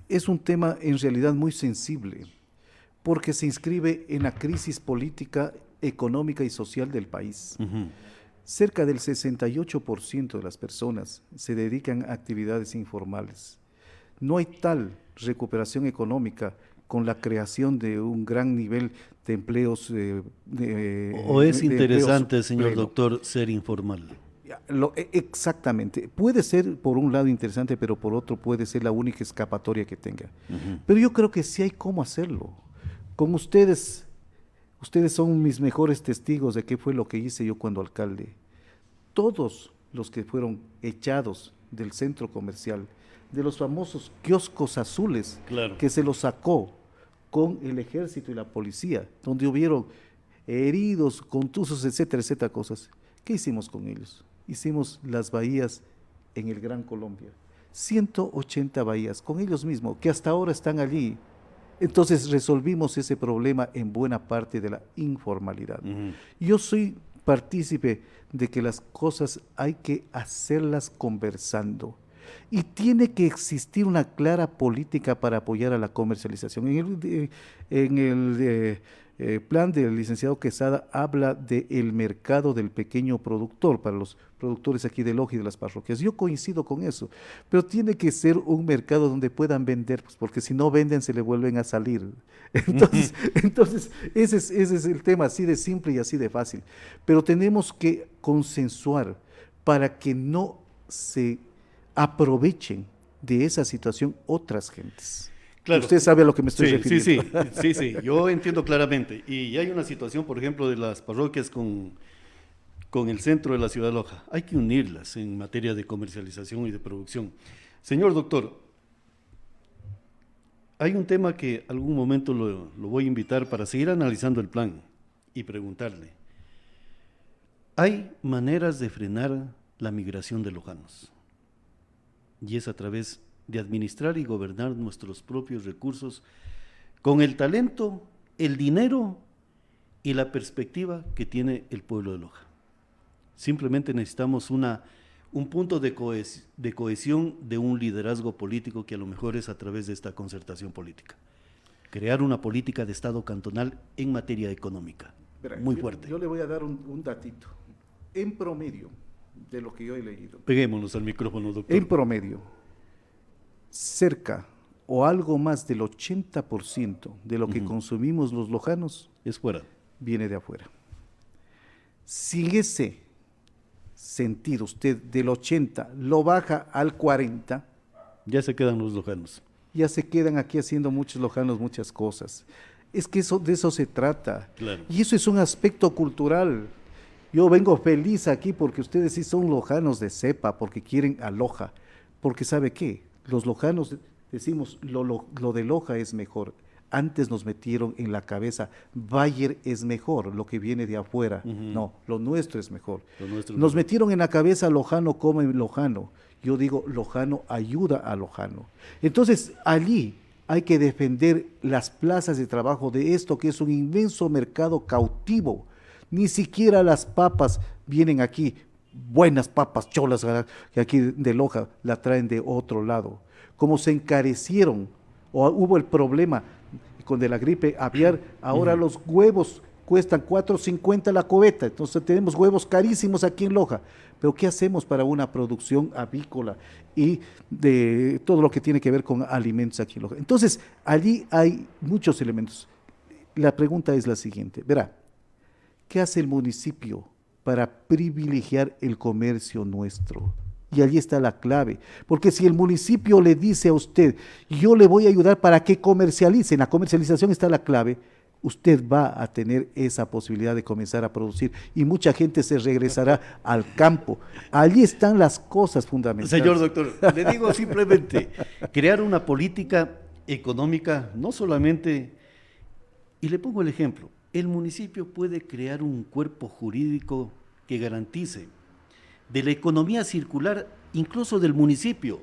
es un tema en realidad muy sensible, porque se inscribe en la crisis política, económica y social del país. Cerca del 68% de las personas se dedican a actividades informales. No hay tal recuperación económica con la creación de un gran nivel de empleos. ¿O es de interesante, empleos señor pleno. doctor, ser informal? Exactamente. Puede ser por un lado interesante, pero por otro puede ser la única escapatoria que tenga. Ujú. Pero yo creo que sí hay cómo hacerlo. Con ustedes son mis mejores testigos de qué fue lo que hice yo cuando alcalde. Todos los que fueron echados del centro comercial, de los famosos kioscos azules, Claro. que se los sacó con el ejército y la policía, donde hubieron heridos, contusos, etcétera, etcétera, cosas. ¿Qué hicimos con ellos? Hicimos las bahías en el Gran Colombia. 180 bahías, con ellos mismos, que hasta ahora están allí. Entonces resolvimos ese problema en buena parte de la informalidad. Ujú. Yo soy partícipe de que las cosas hay que hacerlas conversando. Y tiene que existir una clara política para apoyar a la comercialización. En el plan del licenciado Quesada habla del mercado del pequeño productor para los productores aquí de Loja y de las parroquias. Yo coincido con eso, pero tiene que ser un mercado donde puedan vender, pues, porque si no venden se le vuelven a salir. Entonces ese es el tema, así de simple y así de fácil. Pero tenemos que consensuar para que no se aprovechen de esa situación otras gentes. Claro. Usted sabe a lo que me estoy Sí, refiriendo. sí, yo entiendo claramente. Y hay una situación, por ejemplo, de las parroquias con el centro de la ciudad de Loja. Hay que unirlas en materia de comercialización y de producción. Señor doctor, hay un tema que algún momento lo voy a invitar para seguir analizando el plan y preguntarle. Hay maneras de frenar la migración de lojanos. Y es a través de administrar y gobernar nuestros propios recursos con el talento, el dinero y la perspectiva que tiene el pueblo de Loja. Simplemente necesitamos un punto de cohesión de un liderazgo político que a lo mejor es a través de esta concertación política. Crear una política de Estado cantonal en materia económica, Verá, muy fuerte. Yo le voy a dar un datito. En promedio, de lo que yo he leído, Peguémonos al micrófono, doctor. en promedio, cerca o algo más del 80% de lo que consumimos los lojanos Es fuera. viene de afuera. Si ese sentido usted del 80 lo baja al 40, Ya se quedan los lojanos. ya se quedan aquí haciendo muchos lojanos muchas cosas. Es que de eso se trata. Claro. Y eso es un aspecto cultural. Yo vengo feliz aquí porque ustedes sí son lojanos de cepa, porque quieren a Loja. Porque ¿sabe qué? Los lojanos decimos, lo de Loja es mejor. Antes nos metieron en la cabeza, Bayer es mejor, lo que viene de afuera. No, lo nuestro es mejor. Lo nuestro es Nos mejor. metieron en la cabeza, lojano come lojano. Yo digo, lojano ayuda a lojano. Entonces, allí hay que defender las plazas de trabajo de esto que es un inmenso mercado cautivo. Ni siquiera las papas vienen aquí, buenas papas cholas que aquí de Loja la traen de otro lado. Como se encarecieron o hubo el problema con de la gripe aviar, ahora los huevos cuestan 4.50 la cubeta, entonces tenemos huevos carísimos aquí en Loja. Pero ¿qué hacemos para una producción avícola y de todo lo que tiene que ver con alimentos aquí en Loja? Entonces, allí hay muchos elementos. La pregunta es la siguiente, verá, ¿qué hace el municipio para privilegiar el comercio nuestro? Y allí está la clave, porque si el municipio le dice a usted, yo le voy a ayudar para que comercialice, en la comercialización está la clave, usted va a tener esa posibilidad de comenzar a producir y mucha gente se regresará al campo. Allí están las cosas fundamentales. Señor doctor, le digo simplemente, crear una política económica, no solamente, y le pongo el ejemplo, el municipio puede crear un cuerpo jurídico que garantice de la economía circular, incluso del municipio,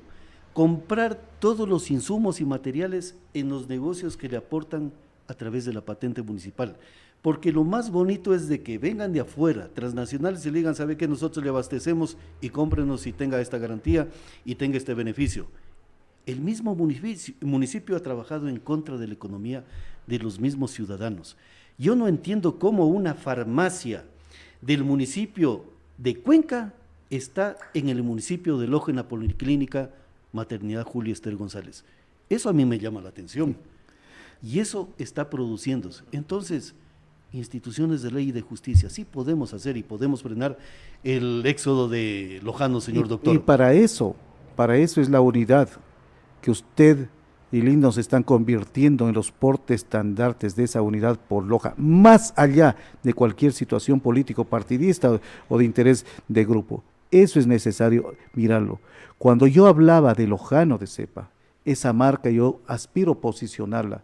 comprar todos los insumos y materiales en los negocios que le aportan a través de la patente municipal. Porque lo más bonito es de que vengan de afuera, transnacionales, y le digan, ¿sabe qué? Nosotros le abastecemos y cómprenos y tenga esta garantía y tenga este beneficio. El mismo municipio ha trabajado en contra de la economía de los mismos ciudadanos. Yo no entiendo cómo una farmacia del municipio de Cuenca está en el municipio de Loja en la policlínica Maternidad Julia Esther González. Eso a mí me llama la atención. Y eso está produciéndose. Entonces, instituciones de ley y de justicia, sí podemos hacer y podemos frenar el éxodo de Lojano, señor doctor. Y para eso es la unidad que usted y Lindo se están convirtiendo en los portaestandartes de esa unidad por Loja, más allá de cualquier situación político partidista o de interés de grupo. Eso es necesario mirarlo. Cuando yo hablaba de Lojano de Cepa, esa marca yo aspiro a posicionarla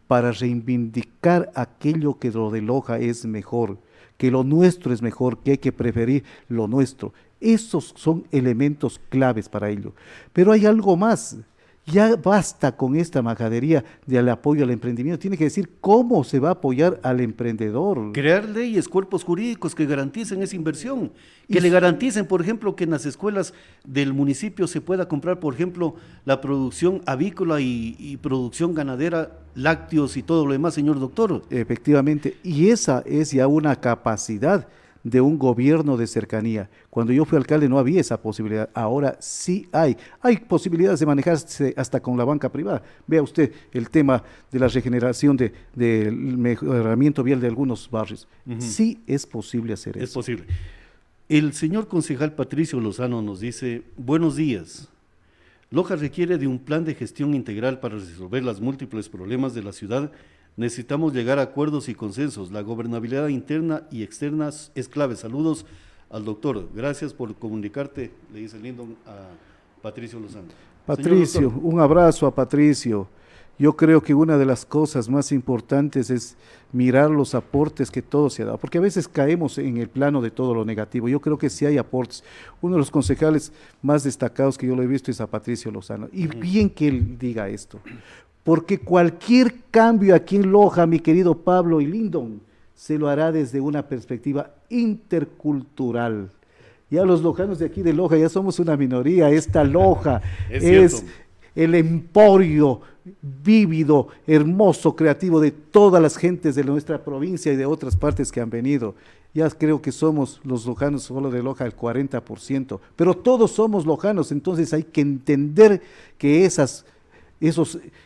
para reivindicar aquello que lo de Loja es mejor, que lo nuestro es mejor, que hay que preferir lo nuestro. Esos son elementos claves para ello. Pero hay algo más. Ya basta con esta majadería del apoyo al emprendimiento. Tiene que decir cómo se va a apoyar al emprendedor. Crear leyes, cuerpos jurídicos que garanticen esa inversión, que le garanticen, por ejemplo, que en las escuelas del municipio se pueda comprar, por ejemplo, la producción avícola y producción ganadera, lácteos y todo lo demás, señor doctor. Efectivamente, y esa es ya una capacidad de un gobierno de cercanía. Cuando yo fui alcalde no había esa posibilidad, ahora sí hay. Hay posibilidades de manejarse hasta con la banca privada. Vea usted el tema de la regeneración del mejoramiento vial de algunos barrios. Sí es posible hacer eso. Es posible. El señor concejal Patricio Lozano nos dice, buenos días. Loja requiere de un plan de gestión integral para resolver los múltiples problemas de la ciudad. Necesitamos llegar a acuerdos y consensos. La gobernabilidad interna y externa es clave. Saludos al doctor. Gracias por comunicarte, le dice Lindon a Patricio Lozano. Patricio, un abrazo a Patricio. Yo creo que una de las cosas más importantes es mirar los aportes que todo se ha dado, porque a veces caemos en el plano de todo lo negativo. Yo creo que sí hay aportes. Uno de los concejales más destacados que yo lo he visto es a Patricio Lozano. Y bien que él diga esto. Porque cualquier cambio aquí en Loja, mi querido Pablo y Lindon, se lo hará desde una perspectiva intercultural. Ya los lojanos de aquí de Loja ya somos una minoría. Esta Loja es el emporio vívido, hermoso, creativo de todas las gentes de nuestra provincia y de otras partes que han venido. Ya creo que somos los lojanos solo de Loja el 40%, pero todos somos lojanos, entonces hay que entender que esos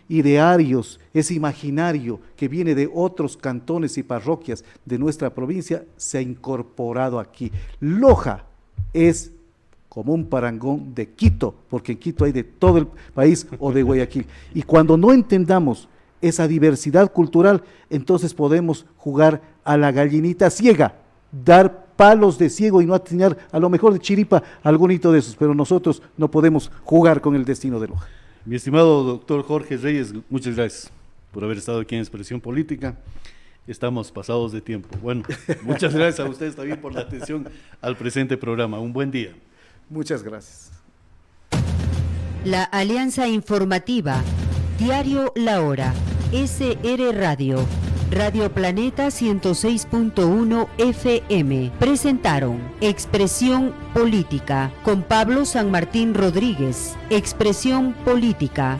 idearios, ese imaginario que viene de otros cantones y parroquias de nuestra provincia se ha incorporado aquí. Loja es como un parangón de Quito, porque en Quito hay de todo el país o de Guayaquil. Y cuando no entendamos esa diversidad cultural, entonces podemos jugar a la gallinita ciega, dar palos de ciego y no atinar a lo mejor de chiripa algún hito de esos, pero nosotros no podemos jugar con el destino de Loja. Mi estimado doctor Jorge Reyes, muchas gracias por haber estado aquí en Expresión Política. Estamos pasados de tiempo. Bueno, muchas gracias a ustedes también por la atención al presente programa. Un buen día. Muchas gracias. La Alianza Informativa, Diario La Hora, SR Radio, Radio Planeta 106.1 FM, presentaron Expresión Política con Pablo San Martín Rodríguez. Expresión Política.